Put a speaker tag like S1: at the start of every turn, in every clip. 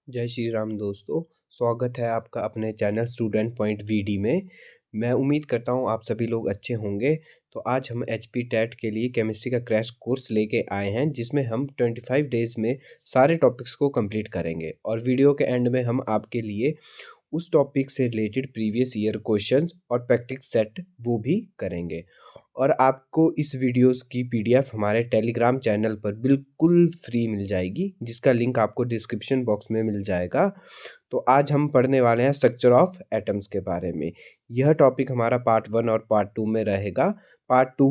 S1: जय श्री राम दोस्तों, स्वागत है आपका अपने चैनल स्टूडेंट पॉइंट वीडी में। मैं उम्मीद करता हूँ आप सभी लोग अच्छे होंगे। तो आज हम एचपी टेट के लिए केमिस्ट्री का क्रैश कोर्स लेके आए हैं, जिसमें हम 25 डेज़ में सारे टॉपिक्स को कंप्लीट करेंगे और वीडियो के एंड में हम आपके लिए उस टॉपिक से रिलेटेड प्रीवियस ईयर क्वेश्चंस और प्रैक्टिस सेट वो भी करेंगे। और आपको इस वीडियोस की पीडीएफ हमारे टेलीग्राम चैनल पर बिल्कुल फ्री मिल जाएगी, जिसका लिंक आपको डिस्क्रिप्शन बॉक्स में मिल जाएगा। तो आज हम पढ़ने वाले हैं स्ट्रक्चर ऑफ एटम्स के बारे में। यह टॉपिक हमारा पार्ट 1 और पार्ट 2 में रहेगा। पार्ट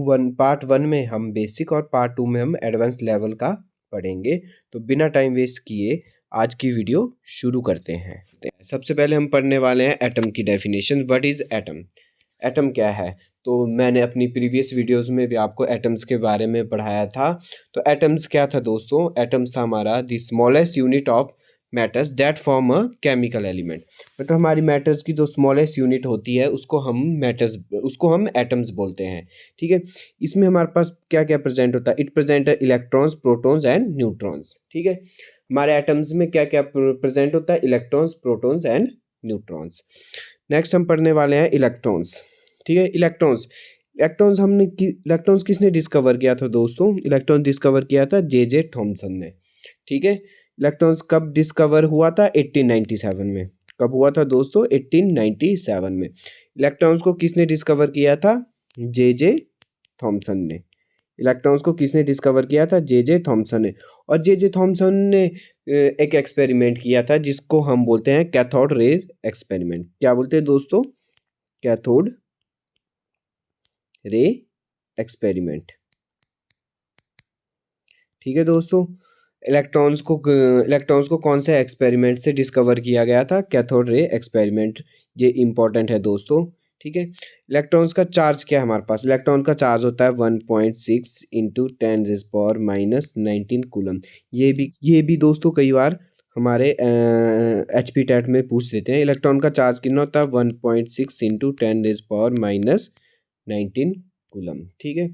S1: 1 में हम बेसिक और पार्ट 2 में हम एडवांस लेवल का पढ़ेंगे। तो बिना टाइम वेस्ट किए आज की वीडियो शुरू करते हैं। सबसे पहले हम पढ़ने वाले हैं एटम की definition. What is atom? Atom क्या है? तो मैंने अपनी प्रीवियस वीडियोस में भी आपको एटम्स के बारे में पढ़ाया था। तो एटम्स क्या था दोस्तों? एटम्स था हमारा the smallest unit of matters that form a chemical element. मतलब हमारी मैटर्स की जो स्मॉलेस्ट यूनिट होती है उसको हम एटम्स बोलते हैं। ठीक है, इसमें हमारे पास क्या क्या प्रेजेंट होता है? It present electrons, protons and neutrons. ठीक है, हमारे एटम्स में क्या क्या प्रेजेंट होता है? Electrons, protons and neutrons. Next हम पढ़ने वाले हैं इलेक्ट्रॉन्स। ठीक है, इलेक्ट्रॉन्स। इलेक्ट्रॉन्स किसने डिस्कवर किया था दोस्तों? इलेक्ट्रॉन डिस्कवर किया था जे थॉमसन ने। ठीक है, इलेक्ट्रॉन्स कब डिस्कवर हुआ था? 1897 में। कब हुआ था दोस्तों? 1897 में। इलेक्ट्रॉन्स को किसने डिस्कवर किया था? जे थॉमसन ने। इलेक्ट्रॉन्स को किसने डिस्कवर किया था? जे थॉमसन ने। और जे थॉमसन ने एक एक्सपेरिमेंट किया था जिसको हम बोलते हैं कैथोड रेज एक्सपेरिमेंट। क्या बोलते हैं दोस्तों? Cathode ray experiment. ठीक है दोस्तों, इलेक्ट्रॉन्स को कौन से एक्सपेरिमेंट से डिस्कवर किया गया था? Cathode ray experiment. ये इंपॉर्टेंट है दोस्तों। ठीक है, इलेक्ट्रॉन्स का चार्ज क्या है हमारे पास? इलेक्ट्रॉन का चार्ज होता है 1.6 इंटू 10⁻⁻19 कूलम। ये भी दोस्तों कई बार हमारे एचपी टेट में पूछ लेते हैं। इलेक्ट्रॉन का चार्ज कितना होता है? 1.6 इंटू 10⁻⁻19 कूलम। ठीक है,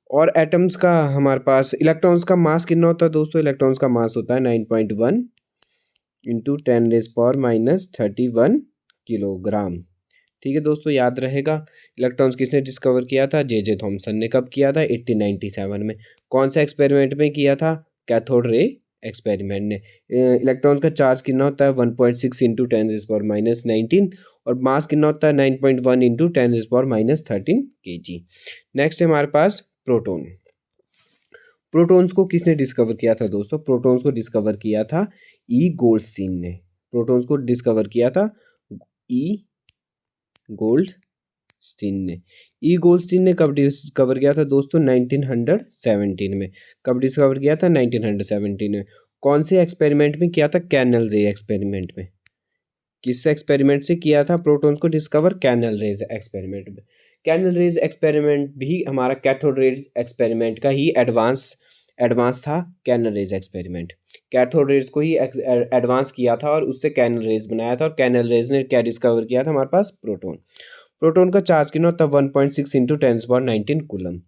S1: और एटम्स का हमारे पास इलेक्ट्रॉन्स का मास कितना होता है दोस्तों? इलेक्ट्रॉन्स का मास होता है 9.1 इंटू 10⁻31 किलोग्राम। ठीक है दोस्तों, याद रहेगा। इलेक्ट्रॉन्स किसने डिस्कवर किया था? जे थॉमसन ने। कब किया था? 1897 में। कौन सा एक्सपेरिमेंट में किया था? कैथोड रे एक्सपेरिमेंट ने। इलेक्ट्रॉन का चार्ज कितना होता है? 1.6 इंटू 10⁻⁻19 और मास कितना होता है? 9.1 इंटू 10⁻13 kg। नेक्स्ट है हमारे पास प्रोटॉन। प्रोटॉन्स को किसने डिस्कवर किया था दोस्तों? प्रोटॉन्स को डिस्कवर किया था ई गोल्डस्टीन ने। प्रोटॉन्स को डिस्कवर किया था ई गोल्डस्टीन ने। ई गोल्डस्टीन ने कब डिस्कवर किया था दोस्तों? 1917 में। कब डिस्कवर किया था? 1917 में। कौन से एक्सपेरिमेंट में किया था? कैनल रे एक्सपेरिमेंट में। किस एक्सपेरिमेंट से किया था प्रोटॉन्स को डिस्कवर? कैनल रेज एक्सपेरिमेंट में। कैनल रेज एक्सपेरिमेंट भी हमारा कैथोड रेज एक्सपेरिमेंट का ही एडवांस था। Canal rays experiment cathode rays को ही एडवांस किया था और उससे कैनल रेज बनाया था। और कैनल रेज ने क्या डिस्कवर किया था? हमारे पास प्रोटॉन। प्रोटॉन का चार्ज कितना होता है? 1.6 इंटू 10⁻19 कूलम।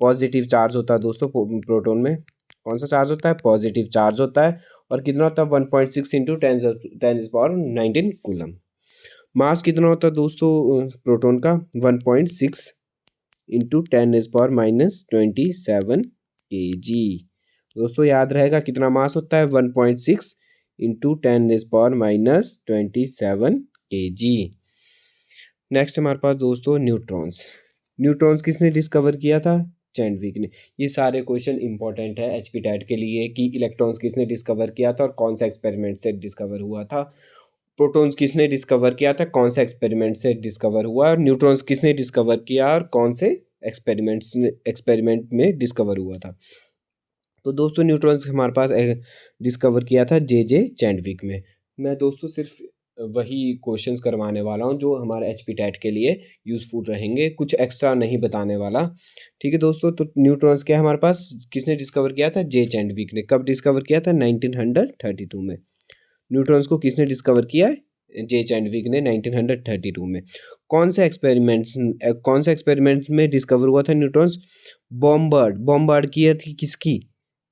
S1: पॉजिटिव चार्ज होता है दोस्तों प्रोटॉन में। कौन सा चार्ज होता है? पॉजिटिव चार्ज होता है। और कितना होता है? 1.6 इंटू 10⁻19 कूलम। मास कितना होता है दोस्तों प्रोटॉन का? 1.6 इंटू 10⁻27 kg। दोस्तों याद रहेगा कितना मास होता है? 1.6 इंटू 10⁻27 kg। नेक्स्ट हमारे पास दोस्तों न्यूट्रॉन्स। न्यूट्रॉन्स किसने डिस्कवर किया था? चैडविक ने। ये सारे क्वेश्चन इंपॉर्टेंट है एचपी टेट के लिए कि इलेक्ट्रॉन्स किसने डिस्कवर किया था और कौन सा एक्सपेरिमेंट से डिस्कवर हुआ था। प्रोटॉन्स किसने डिस्कवर किया था? कौन सा एक्सपेरिमेंट से डिस्कवर हुआ। और न्यूट्रॉन्स किसने डिस्कवर किया और कौन से एक्सपेरिमेंट में डिस्कवर हुआ था। तो दोस्तों न्यूट्रॉन्स हमारे पास डिस्कवर किया था जे चैडविक में। मैं दोस्तों सिर्फ वही क्वेश्चंस करवाने वाला हूँ जो हमारे एचपी टेट के लिए यूज़फुल रहेंगे, कुछ एक्स्ट्रा नहीं बताने वाला। ठीक है दोस्तों, तो न्यूट्रॉन्स क्या है हमारे पास? किसने डिस्कवर किया था? जे चैडविक ने। कब डिस्कवर किया था? 1932 में। न्यूट्रॉन्स को किसने डिस्कवर किया है? जे चैडविक ने 1932 में। कौन से एक्सपेरिमेंट में डिस्कवर हुआ था न्यूट्रॉन्स? बॉम्बार्ड किया थी किसकी?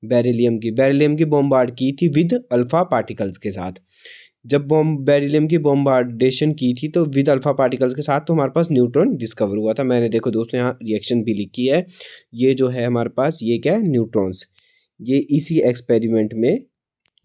S1: बेरिलियम की बॉम्बार्ड की थी विद अल्फा पार्टिकल्स के साथ। जब बेरिलियम की बॉम्बार्डेशन की थी तो विद अल्फा पार्टिकल्स के साथ, तो हमारे पास न्यूट्रॉन डिस्कवर हुआ था। मैंने देखो दोस्तों यहाँ रिएक्शन भी लिखी है। ये जो है हमारे पास, ये क्या है, न्यूट्रॉन्स, ये इसी एक्सपेरिमेंट में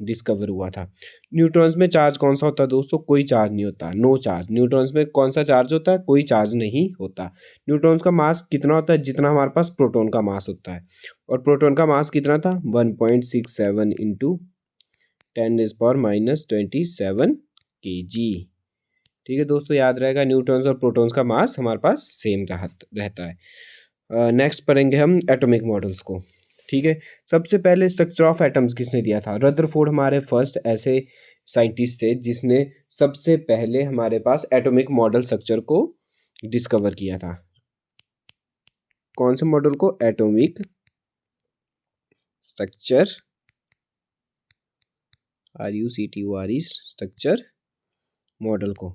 S1: डिस्कवर हुआ था। न्यूट्रॉन्स में चार्ज कौन सा होता है दोस्तों? कोई चार्ज नहीं होता, नो चार्ज। न्यूट्रॉन्स में कौन सा चार्ज होता है? कोई चार्ज नहीं होता। न्यूट्रॉन्स का मास कितना होता है? जितना हमारे पास प्रोटॉन का मास होता है। और प्रोटॉन का मास कितना था? 1.67 इंटू 10⁻⁻27 kg। ठीक है दोस्तों, याद रहेगा, न्यूट्रॉन्स और प्रोटॉन्स का मास हमारे पास सेम रहता है। नेक्स्ट पढ़ेंगे हम एटॉमिक मॉडल्स को। ठीक है, सबसे पहले स्ट्रक्चर ऑफ एटम्स किसने दिया था? रदरफोर्ड हमारे फर्स्ट ऐसे साइंटिस्ट थे जिसने सबसे पहले हमारे पास एटॉमिक मॉडल स्ट्रक्चर को डिस्कवर किया था। कौन से मॉडल को? Atomic structure, RUCTURE structure model को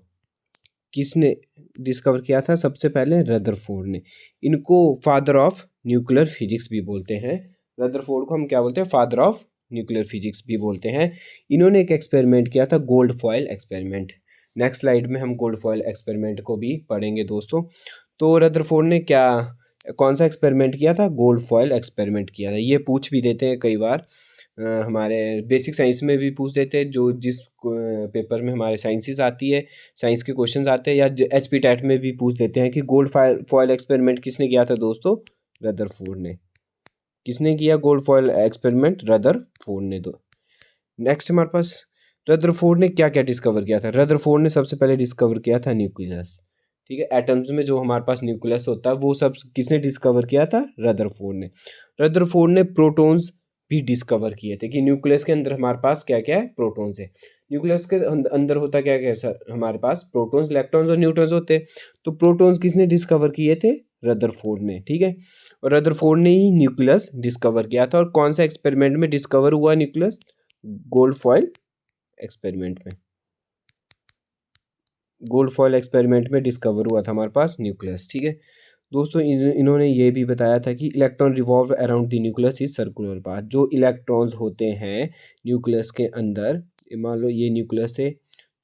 S1: किसने डिस्कवर किया था? सबसे पहले रदरफोर्ड ने। इनको फादर ऑफ न्यूक्लियर फिजिक्स भी बोलते हैं। रदरफोर्ड को हम क्या बोलते हैं? फादर ऑफ न्यूक्लियर फिजिक्स भी बोलते हैं। इन्होंने एक एक्सपेरिमेंट किया था, gold foil experiment. Next slide में हम गोल्ड फॉयल एक्सपेरिमेंट को भी पढ़ेंगे दोस्तों। तो रदरफोर्ड ने कौन सा एक्सपेरिमेंट किया था? गोल्ड फॉयल एक्सपेरिमेंट किया था। ये पूछ भी देते हैं कई बार, हमारे बेसिक साइंस में भी पूछ देते हैं, जो जिस पेपर में हमारे साइंसेस आती है, साइंस के क्वेश्चंस आते हैं, या HP टेट में भी पूछ देते हैं कि गोल्ड फॉयल एक्सपेरिमेंट किसने किया था दोस्तों? रदरफोर्ड ने। किसने किया गोल्ड फॉयल एक्सपेरिमेंट? रदरफोर्ड ने। तो नेक्स्ट हमारे पास रदरफोर्ड ने क्या क्या डिस्कवर किया था? रदरफोर्ड ने सबसे पहले डिस्कवर किया था न्यूक्लियस। ठीक है, एटम्स में जो हमारे पास न्यूक्लियस होता है वो सब किसने डिस्कवर किया था? रदरफोर्ड ने। रदरफोर्ड ने प्रोटॉन्स भी डिस्कवर किए थे कि न्यूक्लियस के अंदर हमारे पास क्या क्या है? प्रोटॉन्स है। न्यूक्लियस के अंदर होता क्या क्या सर? हमारे पास प्रोटॉन्स, इलेक्ट्रॉन्स और न्यूट्रॉन्स होते। तो प्रोटॉन्स किसने डिस्कवर किए थे? रदरफोर्ड ने। ठीक है, और रदरफोर्ड ने ही न्यूक्लियस डिस्कवर किया था। और कौन सा एक्सपेरिमेंट में डिस्कवर हुआ न्यूक्लियस? गोल्ड फॉयल एक्सपेरिमेंट में। गोल्ड फॉयल एक्सपेरिमेंट में डिस्कवर हुआ था हमारे पास न्यूक्लियस। ठीक है दोस्तों, इन्होंने ये भी बताया था कि electron revolve around the nucleus is circular path. जो इलेक्ट्रॉन्स होते हैं न्यूक्लियस के अंदर, मान लो ये न्यूक्लियस है,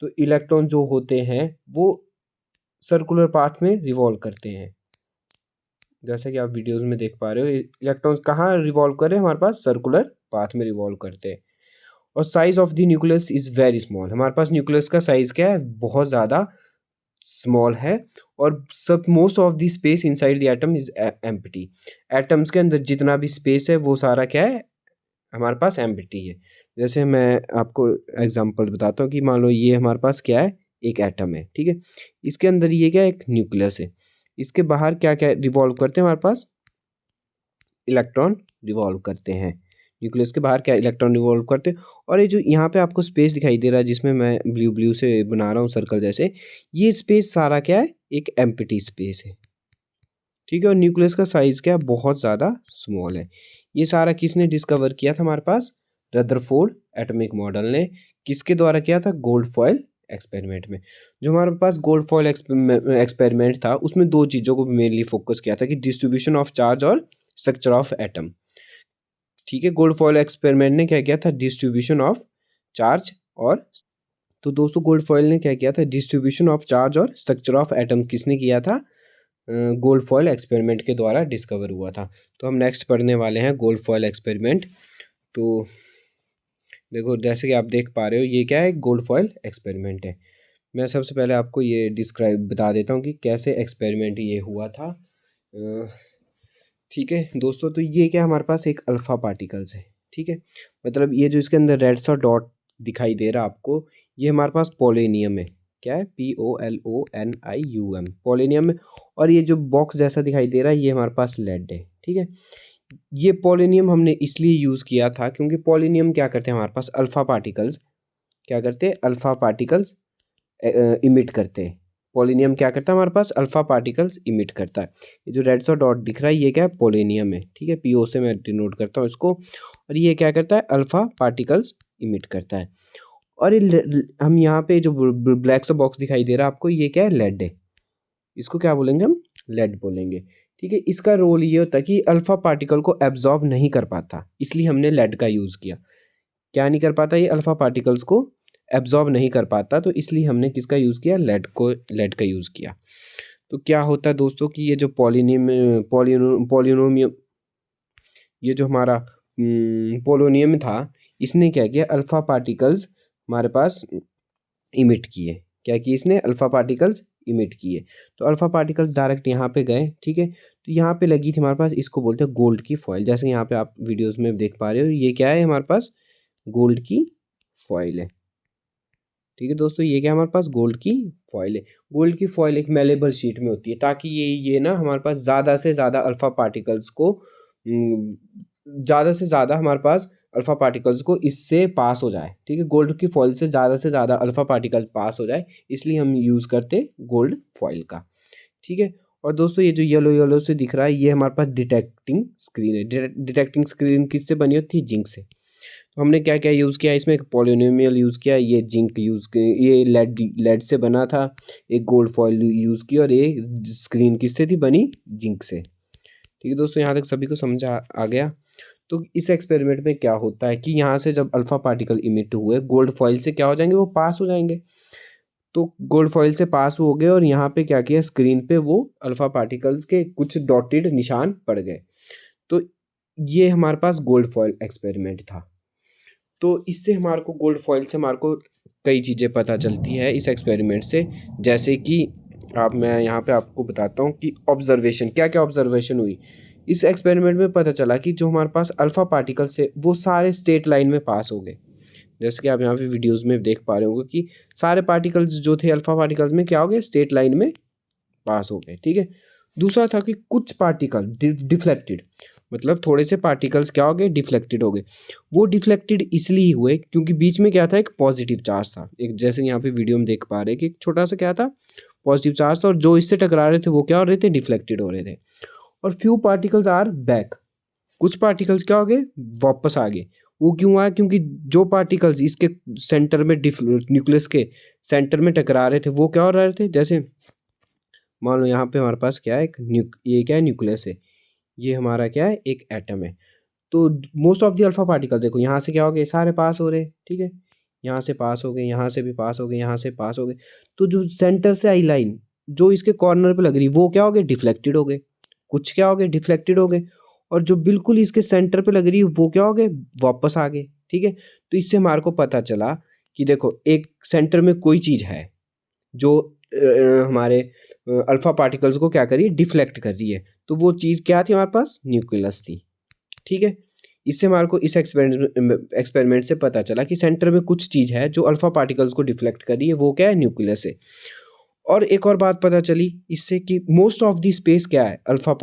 S1: तो इलेक्ट्रॉन जो होते हैं वो सर्कुलर पाथ में रिवॉल्व करते हैं। जैसे कि आप वीडियोस में देख पा रहे हो, इलेक्ट्रॉन्स कहाँ रिवॉल्व कर रहे हैं? हमारे पास सर्कुलर पाथ में रिवॉल्व करते हैं। और size of the nucleus is very small. हमारे पास न्यूक्लियस का साइज क्या है? बहुत ज़्यादा स्मॉल है। और सब most of the space inside the atom is empty. Atoms के अंदर जितना भी स्पेस है वो सारा क्या है? हमारे पास एम्प्टी है। जैसे मैं आपको एग्जांपल बताता हूँ कि मान लो ये हमारे पास क्या है? एक एटम है। ठीक है, इसके अंदर ये क्या है? एक न्यूक्लियस है। इसके बाहर क्या क्या रिवॉल्व करते हैं? हमारे पास इलेक्ट्रॉन रिवॉल्व करते हैं। न्यूक्लियस के बाहर क्या इलेक्ट्रॉन रिवॉल्व करते हैं। और ये जो यहाँ पे आपको स्पेस दिखाई दे रहा है, जिसमें मैं ब्लू ब्लू से बना रहा हूँ सर्कल जैसे, ये स्पेस सारा क्या है? एक एम्प्टी स्पेस है। ठीक है, और न्यूक्लियस का साइज क्या है? बहुत ज़्यादा स्मॉल है। ये सारा किसने डिस्कवर किया था हमारे पास? रदरफोर्ड एटॉमिक मॉडल ने। किसके द्वारा किया था? गोल्ड फॉयल एक्सपेरिमेंट में। जो हमारे पास गोल्ड फॉयल एक्सपेरिमेंट था, उसमें दो चीज़ों को मेनली फोकस किया था कि डिस्ट्रीब्यूशन ऑफ चार्ज और स्ट्रक्चर ऑफ एटम। ठीक है, गोल्ड फॉयल एक्सपेरिमेंट ने क्या किया था? डिस्ट्रीब्यूशन ऑफ चार्ज और, तो दोस्तों गोल्ड फॉयल ने क्या किया था? डिस्ट्रीब्यूशन ऑफ चार्ज और स्ट्रक्चर ऑफ एटम किसने किया था? गोल्ड फॉयल एक्सपेरिमेंट के द्वारा डिस्कवर हुआ था। तो हम नेक्स्ट पढ़ने वाले हैं गोल्ड फॉयल एक्सपेरिमेंट। तो देखो, जैसे कि आप देख पा रहे हो, ये क्या है? गोल्ड फॉयल एक्सपेरिमेंट है। मैं सबसे पहले आपको ये डिस्क्राइब बता देता हूँ कि कैसे एक्सपेरिमेंट ये हुआ था। ठीक है दोस्तों, तो ये क्या हमारे पास एक अल्फ़ा पार्टिकल्स है। ठीक है, मतलब ये जो इसके अंदर रेड सा डॉट दिखाई दे रहा है आपको, ये हमारे पास पोलेनियम है। क्या है? POLONIUM, पोलेनियम है। और ये जो बॉक्स जैसा दिखाई दे रहा है, ये हमारे पास लेड है। ठीक है, ये पोलेनियम हमने इसलिए यूज़ किया था क्योंकि पोलेनियम क्या करते हैं? हमारे पास अल्फ़ा पार्टिकल्स क्या करते हैं? अल्फ़ा पार्टिकल्स इमिट करते हैं। पोलेनियम क्या करता है? हमारे पास अल्फ़ा पार्टिकल्स इमिट करता है। ये जो रेड सा डॉट दिख रहा है, ये क्या है? पोलेनियम है। ठीक है, PO से मैं डिनोट करता हूँ इसको। और ये क्या करता है? अल्फ़ा पार्टिकल्स इमिट करता है। और ये हम यहाँ पे जो ब्लैक सा बॉक्स दिखाई दे रहा है आपको, ये क्या है? लेड है। इसको क्या बोलेंगे हम? लेड बोलेंगे। ठीक है। इसका रोल ये होता है कि अल्फ़ा पार्टिकल को एब्ज़ॉर्ब नहीं कर पाता, इसलिए हमने लेड का यूज़ किया। क्या नहीं कर पाता, ये अल्फ़ा पार्टिकल्स को एब्ज़ॉर्ब नहीं कर पाता, तो इसलिए हमने किसका यूज़ किया, लेड का यूज़ किया। तो क्या होता है दोस्तों कि ये जो पोलिनोमियम, ये जो हमारा पोलोनियम था, इसने क्या किया, अल्फ़ा पार्टिकल्स हमारे पास इमिट किए। क्या किए इसने, अल्फ़ा पार्टिकल्स इमिट किए। तो अल्फ़ा पार्टिकल्स डायरेक्ट यहाँ पे गए, ठीक है। तो यहाँ पे लगी थी हमारे पास, इसको बोलते हैं गोल्ड की फॉइल। जैसे यहाँ पे आप वीडियोस में देख पा रहे हो, ये क्या है हमारे पास, गोल्ड की फॉइल है। ठीक है दोस्तों, ये क्या है हमारे पास, गोल्ड की फॉइल है। गोल्ड की फॉइल एक मेलेबल शीट में होती है, ताकि ये ना हमारे पास ज़्यादा से ज़्यादा अल्फ़ा पार्टिकल्स को ज़्यादा से ज़्यादा हमारे पास अल्फ़ा पार्टिकल्स को इससे पास हो जाए। ठीक है, गोल्ड की फॉइल से ज़्यादा अल्फ़ा पार्टिकल पास हो जाए, इसलिए हम यूज़ करते गोल्ड फॉइल का। ठीक है। और दोस्तों ये जो येलो येलो से दिख रहा है, ये हमारे पास डिटेक्टिंग स्क्रीन है। डिटेक्टिंग स्क्रीन किससे बनी होती है, जिंक से। तो हमने क्या क्या यूज़ किया इसमें, एक पोलिनोमियल यूज़ किया, ये जिंक यूज़ किया, ये लेड से बना था, एक गोल्ड फॉइल यूज़ की, और ये स्क्रीन किससे थी बनी, जिंक से। ठीक है दोस्तों, यहाँ तक सभी को समझ आ गया। तो इस एक्सपेरिमेंट में क्या होता है कि यहाँ से जब अल्फ़ा पार्टिकल इमिट हुए, गोल्ड फॉइल से क्या हो जाएंगे, वो पास हो जाएंगे। तो गोल्ड फॉइल से पास हो गए, और यहाँ पे क्या किया, स्क्रीन पे वो अल्फ़ा पार्टिकल्स के कुछ डॉटेड निशान पड़ गए। तो ये हमारे पास गोल्ड फॉइल एक्सपेरिमेंट था। तो इससे हमारे को, गोल्ड फॉइल से हमारे को कई चीज़ें पता चलती है इस एक्सपेरिमेंट से। जैसे कि मैं यहाँ पे आपको बताता हूँ कि ऑब्जर्वेशन, क्या क्या ऑब्जर्वेशन हुई इस एक्सपेरिमेंट में। पता चला कि जो हमारे पास अल्फ़ा पार्टिकल्स थे, वो सारे स्ट्रेट लाइन में पास हो गए। जैसे कि आप यहाँ पे वीडियोस में देख पा रहे होंगे कि सारे पार्टिकल्स जो थे अल्फ़ा पार्टिकल्स में क्या हो गए, स्ट्रेट लाइन में पास हो गए। ठीक है। दूसरा था कि कुछ पार्टिकल डिफ्लेक्टेड, मतलब थोड़े से पार्टिकल्स क्या हो गए, डिफ्लेक्टेड हो गए। वो डिफ्लेक्टेड इसलिए हुए क्योंकि बीच में क्या था, एक पॉजिटिव चार्ज था। एक जैसे यहाँ पे वीडियो में देख पा रहे हैं कि एक छोटा सा क्या था, पॉजिटिव चार्ज था, और जो इससे टकरा रहे थे वो क्या हो रहे थे, डिफ्लेक्टेड हो रहे थे। और फ्यू पार्टिकल्स आर बैक, कुछ पार्टिकल्स क्या हो गए, वापस आ गए। वो क्यों आया, क्योंकि जो पार्टिकल्स इसके सेंटर में, न्यूक्लियस के सेंटर में टकरा रहे थे, वो क्या हो रहे थे, जैसे मान लो यहाँ पे हमारे पास क्या है, ये क्या है, न्यूक्लियस है, ये हमारा क्या है, एक एटम है। तो most of the alpha particle देखो, यहाँ से क्या हो गए, सारे पास हो रहे, ठीक है, यहाँ से पास हो गए, यहाँ से भी पास हो गए, यहाँ से पास हो गए। तो जो सेंटर से आई लाइन जो इसके कॉर्नर पे लग रही, वो क्या हो गए, डिफ्लेक्टेड हो गए। कुछ क्या हो गए, डिफ्लेक्टेड हो गए। और जो बिल्कुल इसके सेंटर पे लग रही है, वो क्या हो गए, वापस आ गए। ठीक है। तो इससे हमारे को पता चला कि देखो, एक सेंटर में कोई चीज़ है जो हमारे अल्फा पार्टिकल्स को क्या करिए, डिफ्लेक्ट कर रही है। तो वो चीज़ क्या थी, हमारे पास न्यूक्लियस थी। ठीक है। इससे हमारे को इस एक्सपेरिमेंट से पता चला कि सेंटर में कुछ चीज़ है जो अल्फा पार्टिकल्स को डिफ्लेक्ट कर रही है, वो क्या है, न्यूक्लियस है। और एक और बात पता चली इससे कि मोस्ट ऑफ द स्पेस क्या है, अल्फा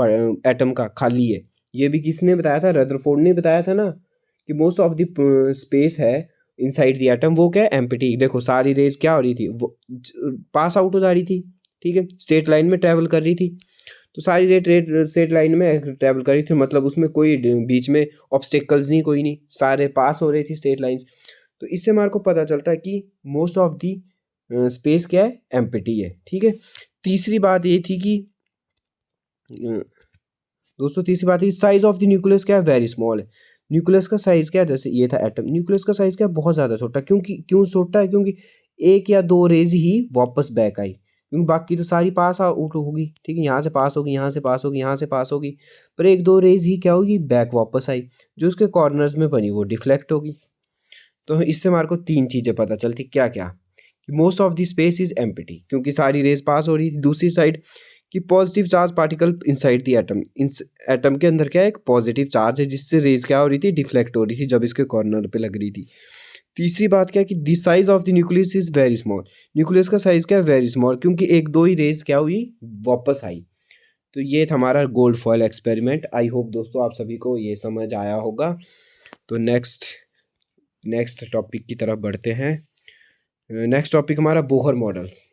S1: एटम का खाली है। ये भी किसने बताया था, रदरफोर्ड ने बताया था ना, कि मोस्ट ऑफ द स्पेस है इनसाइड द एटम, वो क्या है, एम्प्टी। देखो सारी रेज क्या हो रही थी, वो पास आउट हो जा रही थी। ठीक है, स्ट्रेट लाइन में ट्रेवल कर रही थी। तो सारी रेट स्ट्रेट लाइन में ट्रेवल कर रही थी, मतलब उसमें कोई बीच में ऑब्स्टेकल्स नहीं, कोई नहीं, सारे पास हो रही थी स्ट्रेट लाइंस। तो इससे हमारे को पता चलता है कि मोस्ट ऑफ दी स्पेस क्या है, एम्प्टी है। ठीक है। तीसरी बात ये थी कि दोस्तों, तीसरी बात है, साइज ऑफ द न्यूक्लियस क्या है, वेरी स्मॉल है। न्यूक्लियस का साइज क्या है, जैसे ये था एटम, न्यूक्लियस का साइज क्या है, बहुत ज़्यादा छोटा। क्यों छोटा है, क्योंकि एक या दो रेज ही वापस बैक आई, क्योंकि बाकी तो सारी पास आउट होगी। ठीक है, यहाँ से पास होगी, यहाँ से पास होगी, यहाँ से पास होगी, पर एक दो रेज ही क्या होगी, बैक वापस आई, जो उसके कॉर्नर्स में बनी वो डिफ्लेक्ट होगी। तो इससे हमारे को तीन चीज़ें पता चलती, क्या क्या, कि most of the space is empty, क्योंकि सारी रेज पास हो रही थी। दूसरी साइड कि positive charge particle inside the atom, इस एटम के अंदर क्या है, एक पॉजिटिव चार्ज है, जिससे रेज क्या हो रही थी, डिफ्लेक्ट हो रही थी जब इसके कॉर्नर पे लग रही थी। तीसरी बात क्या है कि the size of the nucleus is very small, nucleus का साइज क्या है, वेरी स्मॉल, क्योंकि एक दो ही रेज क्या हुई, वापस आई। तो ये था हमारा gold foil experiment. I hope दोस्तों आप सभी को ये समझ आया होगा। तो नेक्स्ट टॉपिक की तरफ बढ़ते हैं। नेक्स्ट टॉपिक हमारा बोहर मॉडल्स।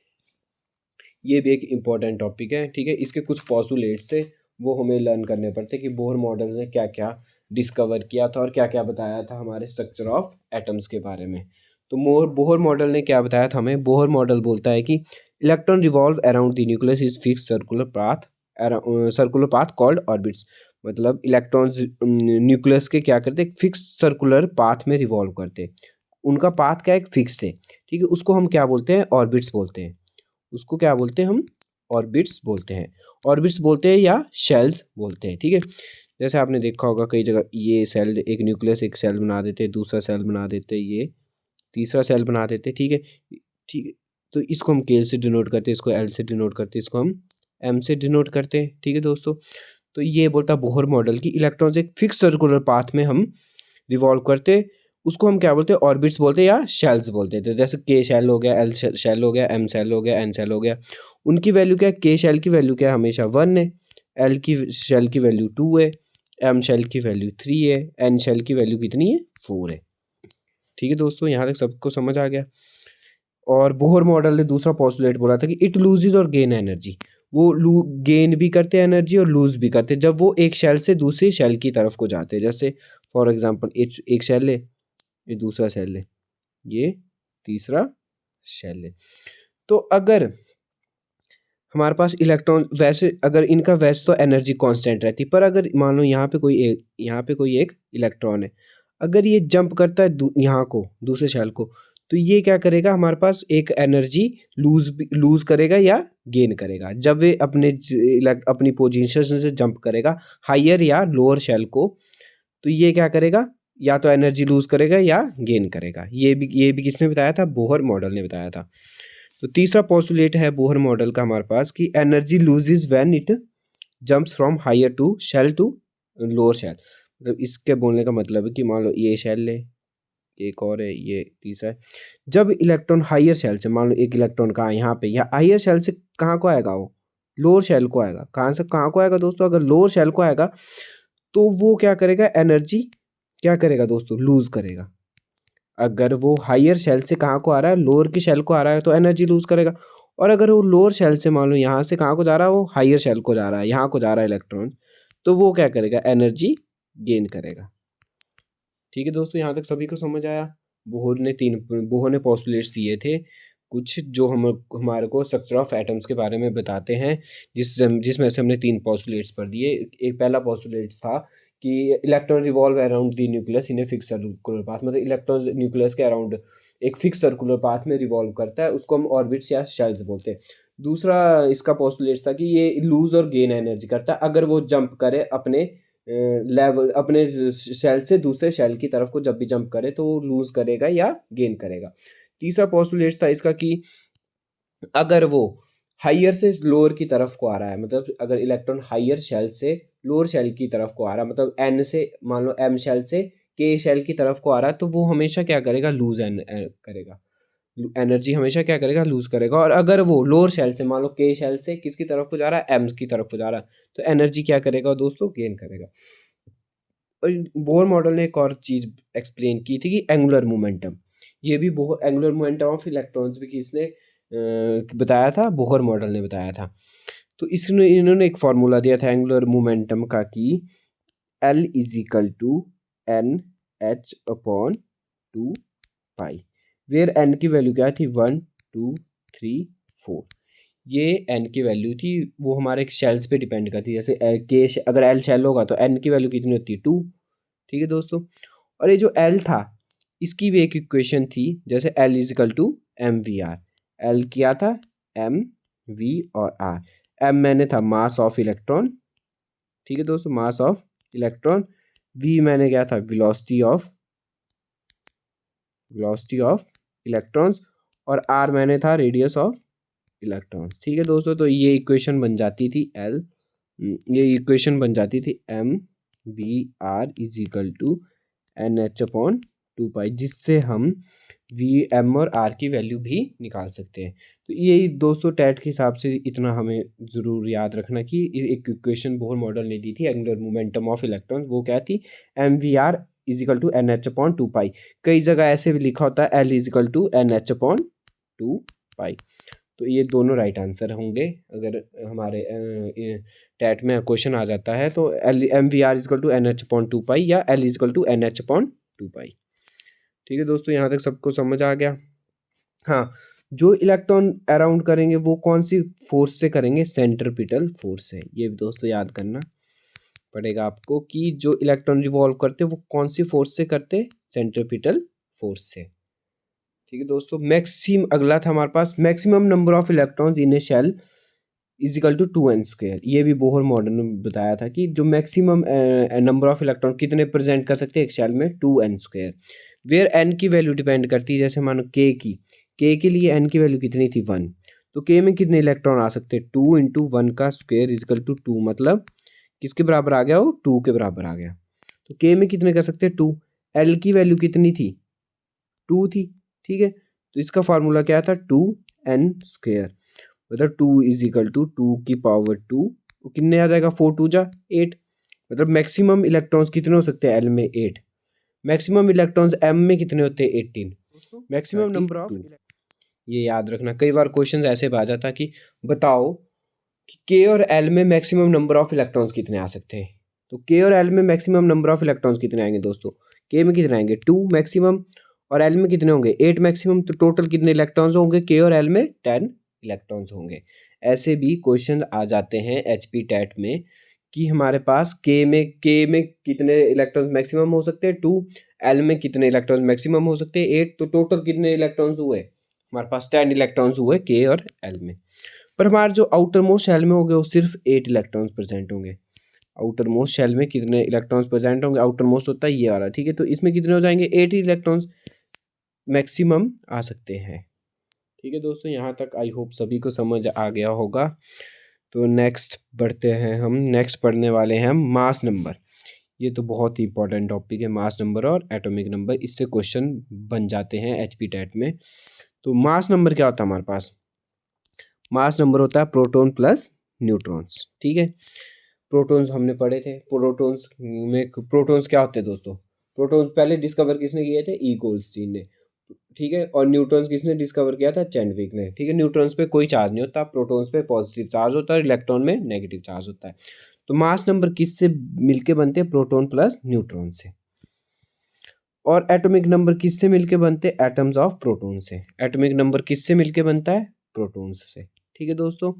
S1: ये भी एक इम्पॉर्टेंट टॉपिक है। ठीक है, इसके कुछ पॉस्टुलेट्स से वो हमें लर्न करने पड़ते कि बोहर मॉडल्स ने क्या क्या डिस्कवर किया था और क्या क्या बताया था हमारे स्ट्रक्चर ऑफ एटम्स के बारे में। तो बोहर मॉडल ने क्या बताया था हमें, बोहर मॉडल बोलता है कि electron revolve around the nucleus is fix circular path circular path called orbits. मतलब इलेक्ट्रॉन्स न्यूक्लियस के क्या करते हैं, फिक्स सर्कुलर पाथ में रिवॉल्व करते हैं। उनका पाथ क्या है, फिक्स है, ठीक है। उसको हम क्या बोलते हैं, ऑर्बिट्स बोलते हैं। उसको क्या बोलते हैं हम, ऑर्बिट्स बोलते हैं। ऑर्बिट्स बोलते हैं या शेल्स बोलते हैं, ठीक है। जैसे आपने देखा होगा कई जगह ये सेल, एक न्यूक्लियस एक सेल बना देते हैं, दूसरा सेल बना देते हैं, ये तीसरा सेल बना देते हैं, ठीक है। ठीक है, तो इसको हम के से डिनोट करते हैं, इसको एल से डिनोट करते हैं, इसको हम एम से डिनोट करते हैं, ठीक है दोस्तों। तो ये बोलता है बोहर मॉडल की इलेक्ट्रॉन्स एक फिक्स सर्कुलर पाथ में हम रिवॉल्व करते, उसको हम क्या बोलते हैं, ऑर्बिट्स बोलते हैं या शेल्स बोलते हैं। तो जैसे के शेल हो गया, एल शेल हो गया, एम शेल हो गया, एन शेल हो गया। उनकी वैल्यू क्या है, के शेल की वैल्यू क्या है, हमेशा 1 है, एल की शेल की वैल्यू 2 है, एम शेल की वैल्यू 3 है, एन शेल की वैल्यू कितनी है, 4 है, ठीक है दोस्तों। यहाँ तक सबको समझ आ गया। और बोहर मॉडल ने दूसरा पोस्टुलेट बोला था कि इट लूजेज और गेन एनर्जी। वो गेन भी करते हैं एनर्जी और लूज भी करते हैं जब वो एक शेल से दूसरी शेल की तरफ को जाते हैं। जैसे फॉर एग्जांपल एक शेल है, ये दूसरा शेल है, ये तीसरा शेल है। तो अगर हमारे पास इलेक्ट्रॉन, वैसे अगर इनका वैसे तो एनर्जी कांस्टेंट रहती, पर अगर मान लो यहाँ पे कोई एक इलेक्ट्रॉन है, अगर ये जंप करता है यहाँ को दूसरे शेल को, तो ये क्या करेगा, हमारे पास एक एनर्जी लूज करेगा या गेन करेगा जब वे अपनी पोजीशन से जंप करेगा हायर या लोअर शेल को। तो ये क्या करेगा, या तो एनर्जी लूज करेगा या गेन करेगा। ये भी किसने बताया था, बोहर मॉडल ने बताया था। तो तीसरा पोस्टुलेट है बोहर मॉडल का हमारे पास कि energy loses when it jumps from higher to shell to lower shell. मतलब इसके बोलने का मतलब है कि मान लो ये शेल है, एक और है, ये तीसरा है। जब इलेक्ट्रॉन हायर शेल से, मान लो एक इलेक्ट्रॉन कहाँ यहाँ पे, या हायर शेल से कहाँ को आएगा, वो लोअर शेल को आएगा। कहाँ से कहाँ को आएगा दोस्तों, अगर लोअर शेल को आएगा तो वो क्या करेगा, एनर्जी क्या करेगा दोस्तों, लूज करेगा। अगर वो हायर शेल से कहाँ को आ रहा है, लोअर की शेल को आ रहा है, तो एनर्जी लूज करेगा। और अगर वो लोअर शेल से, मान लो यहाँ से कहाँ को जा रहा है, वो हायर शेल को जा रहा है, यहाँ को जा रहा है इलेक्ट्रॉन, तो वो क्या करेगा, एनर्जी गेन करेगा। ठीक है दोस्तों, यहाँ तक सभी को समझ आया। बोहर ने पोस्टुलेट्स दिए थे कुछ, जो हमारे को स्ट्रक्चर ऑफ एटम्स के बारे में बताते हैं, जिसमें से हमने 3 पोस्टुलेट्स पढ़ दिए। एक पहला पोस्टुलेट्स था कि electron revolve around the nucleus in a fix circular path. मतलब इलेक्ट्रॉन न्यूक्लियस के अराउंड एक फिक्स सर्कुलर पाथ में रिवॉल्व करता है, उसको हम ऑर्बिट्स या शेल्स बोलते हैं। दूसरा इसका पोस्टुलेट्स था कि ये लूज और गेन एनर्जी करता है अगर वो जंप करे अपने लेवल, अपने शेल से दूसरे शेल की तरफ को जब भी जंप करे तो लूज करेगा या गेन करेगा। तीसरा पोस्टुलेट था इसका कि अगर वो हायर से लोअर की तरफ को आ रहा है, मतलब अगर इलेक्ट्रॉन हायर शेल से लोअर शेल की तरफ को आ रहा है, मतलब एन से, मान लो एम शेल से के शेल की तरफ को आ रहा है, तो वो हमेशा क्या करेगा, लूज करेगा, एनर्जी हमेशा क्या करेगा, लूज करेगा। और अगर वो लोअर शेल से, मान लो के शेल से किसकी तरफ को जा रहा है, एम की तरफ को जा रहा है, तो एनर्जी क्या करेगा दोस्तों, गेन करेगा। और बोहर मॉडल ने एक और चीज एक्सप्लेन की थी कि एंगुलर मोमेंटम। ये भी एंगुलर मोमेंटम ऑफ इलेक्ट्रॉन्स भी किसने बताया था, बोहर मॉडल ने बताया था। तो इसने इन्होंने एक फार्मूला दिया था एंगुलर मोमेंटम का कि L is equal to N H upon 2 pi, where N की वैल्यू क्या थी, 1 2 3 4। ये एन की वैल्यू थी, वो हमारे शेल्स पे डिपेंड करती है। जैसे के अगर एल शेल होगा तो एन की वैल्यू कितनी होती है, 2, ठीक है दोस्तों। और ये जो एल था, इसकी भी एक इक्वेशन थी, जैसे L is equal to M V R. L किया था एम वी और आर। एम मैंने था मास ऑफ इलेक्ट्रॉन, ठीक है दोस्तों, मास ऑफ इलेक्ट्रॉन। वी मैंने क्या था, वेलोसिटी ऑफ इलेक्ट्रॉन्स। और आर मैंने था रेडियस ऑफ इलेक्ट्रॉन्स, ठीक है दोस्तों। तो ये इक्वेशन बन जाती थी M V R is equal to N H upon 2 pi, जिससे हम वी एम और आर की वैल्यू भी निकाल सकते हैं। तो यही दोस्तों टैट के हिसाब से इतना हमें ज़रूर याद रखना कि एक इक्वेशन बोहर मॉडल ने दी थी एंगुलर मोमेंटम ऑफ इलेक्ट्रॉन, वो क्या थी, M V R is equal to N H upon 2 pi. कई जगह ऐसे भी लिखा होता है L is equal to N H upon 2 pi. तो ये दोनों राइट आंसर होंगे अगर हमारे टैट में क्वेश्चन आ जाता है। तो M V R is equal to N H upon 2 pi या L is equal to N H upon 2 pi. ठीक है दोस्तों, यहाँ तक सबको समझ आ गया। हाँ, जो इलेक्ट्रॉन अराउंड करेंगे वो कौन सी फोर्स से करेंगे, सेंट्रीपिटल फोर्स से। ये दोस्तों याद करना पड़ेगा आपको कि जो इलेक्ट्रॉन रिवॉल्व करते वो कौन सी फोर्स से करते, सेंट्रीपिटल फोर्स से। ठीक है दोस्तों, अगला था हमारे पास maximum number of electrons in a shell is equal to 2n²। ये भी बोहर मॉडल ने बताया था कि जो मैक्सिमम नंबर ऑफ इलेक्ट्रॉन कितने प्रेजेंट कर सकते हैं एक शेल में, 2n²। वेयर n की वैल्यू डिपेंड करती है, जैसे मानो k के लिए n की वैल्यू कितनी थी 1, तो k में कितने इलेक्ट्रॉन आ सकते हैं, 2 इंटू 1 का स्क्वायर इज इक्वल टू 2, मतलब किसके बराबर आ गया, वो 2 के बराबर आ गया। तो k में कितने कर सकते हैं 2, l की वैल्यू कितनी थी 2 थी, ठीक है। तो इसका फार्मूला क्या था, 2n², मतलब 2 इज इक्वल टू 2 की पावर 2, वो कितने आ जाएगा, 4 2 जा 8, मतलब मैक्सिमम इलेक्ट्रॉन्स कितने हो सकते हैं एल में 8, मैक्सिमम इलेक्ट्रॉन्स एम में कितने होते हैं 18, मैक्सिमम नंबर ऑफ। ये याद रखना, कई बार क्वेश्चन ऐसे आ जाता कि बताओ कि के और एल में मैक्सिमम नंबर ऑफ इलेक्ट्रॉन्स कितने आ सकते हैं। तो के और एल में मैक्सिमम नंबर ऑफ इलेक्ट्रॉन्स कितने आएंगे दोस्तों, के में कितने आएंगे 2 मैक्सिमम, और एल में कितने होंगे 8 मैक्सिमम, तो टोटल कितने इलेक्ट्रॉन्स होंगे के और एल में 10 इलेक्ट्रॉन्स होंगे। ऐसे भी क्वेश्चन आ जाते हैं एचपी टैट में कि हमारे पास के में कितने इलेक्ट्रॉन्स मैक्सिमम हो सकते हैं 2, एल में कितने इलेक्ट्रॉन्स मैक्सिमम हो सकते हैं 8, तो टोटल कितने इलेक्ट्रॉन्स हुए हमारे पास, 10 इलेक्ट्रॉन्स हुए के और एल में। पर हमारे जो आउटर मोस्ट शेल में होंगे वो सिर्फ 8 इलेक्ट्रॉन्स प्रेजेंट होंगे। आउटर मोस्ट शेल में कितने इलेक्ट्रॉन्स प्रेजेंट होंगे, आउटर मोस्ट होता है ये वाला, ठीक है। तो इसमें कितने हो जाएंगे 8 इलेक्ट्रॉन्स मैक्सिमम आ सकते हैं। ठीक है दोस्तों, यहाँ तक आई होप सभी को समझ आ गया होगा। तो नेक्स्ट बढ़ते हैं हम, नेक्स्ट पढ़ने वाले हैं हम मास नंबर। ये तो बहुत ही इंपॉर्टेंट टॉपिक है, मास नंबर और एटॉमिक नंबर, इससे क्वेश्चन बन जाते हैं एचपी टैट में। तो मास नंबर क्या होता है हमारे पास, मास नंबर होता है प्रोटॉन प्लस न्यूट्रॉन्स, ठीक है। प्रोटॉन्स हमने पढ़े थे, प्रोटॉन्स क्या होते हैं दोस्तों, प्रोटॉन्स पहले डिस्कवर किसने किए थे, ई गोल्डस्टीन ने, ठीक है। और न्यूट्रॉन्स किसने डिस्कवर किया था, चैडविक ने, ठीक है। न्यूट्रॉन्स पे कोई चार्ज नहीं होता, प्रोटॉन्स पे पॉजिटिव चार्ज होता है, इलेक्ट्रॉन में नेगेटिव चार्ज होता है। तो मास नंबर किससे मिलके बनते हैं, प्रोटॉन प्लस न्यूट्रॉन से। और एटॉमिक नंबर किससे मिलके बनते हैं, एटम्स ऑफ प्रोटॉन से। एटॉमिक नंबर किससे मिलके बनता है, प्रोटॉन्स से, ठीक है दोस्तों।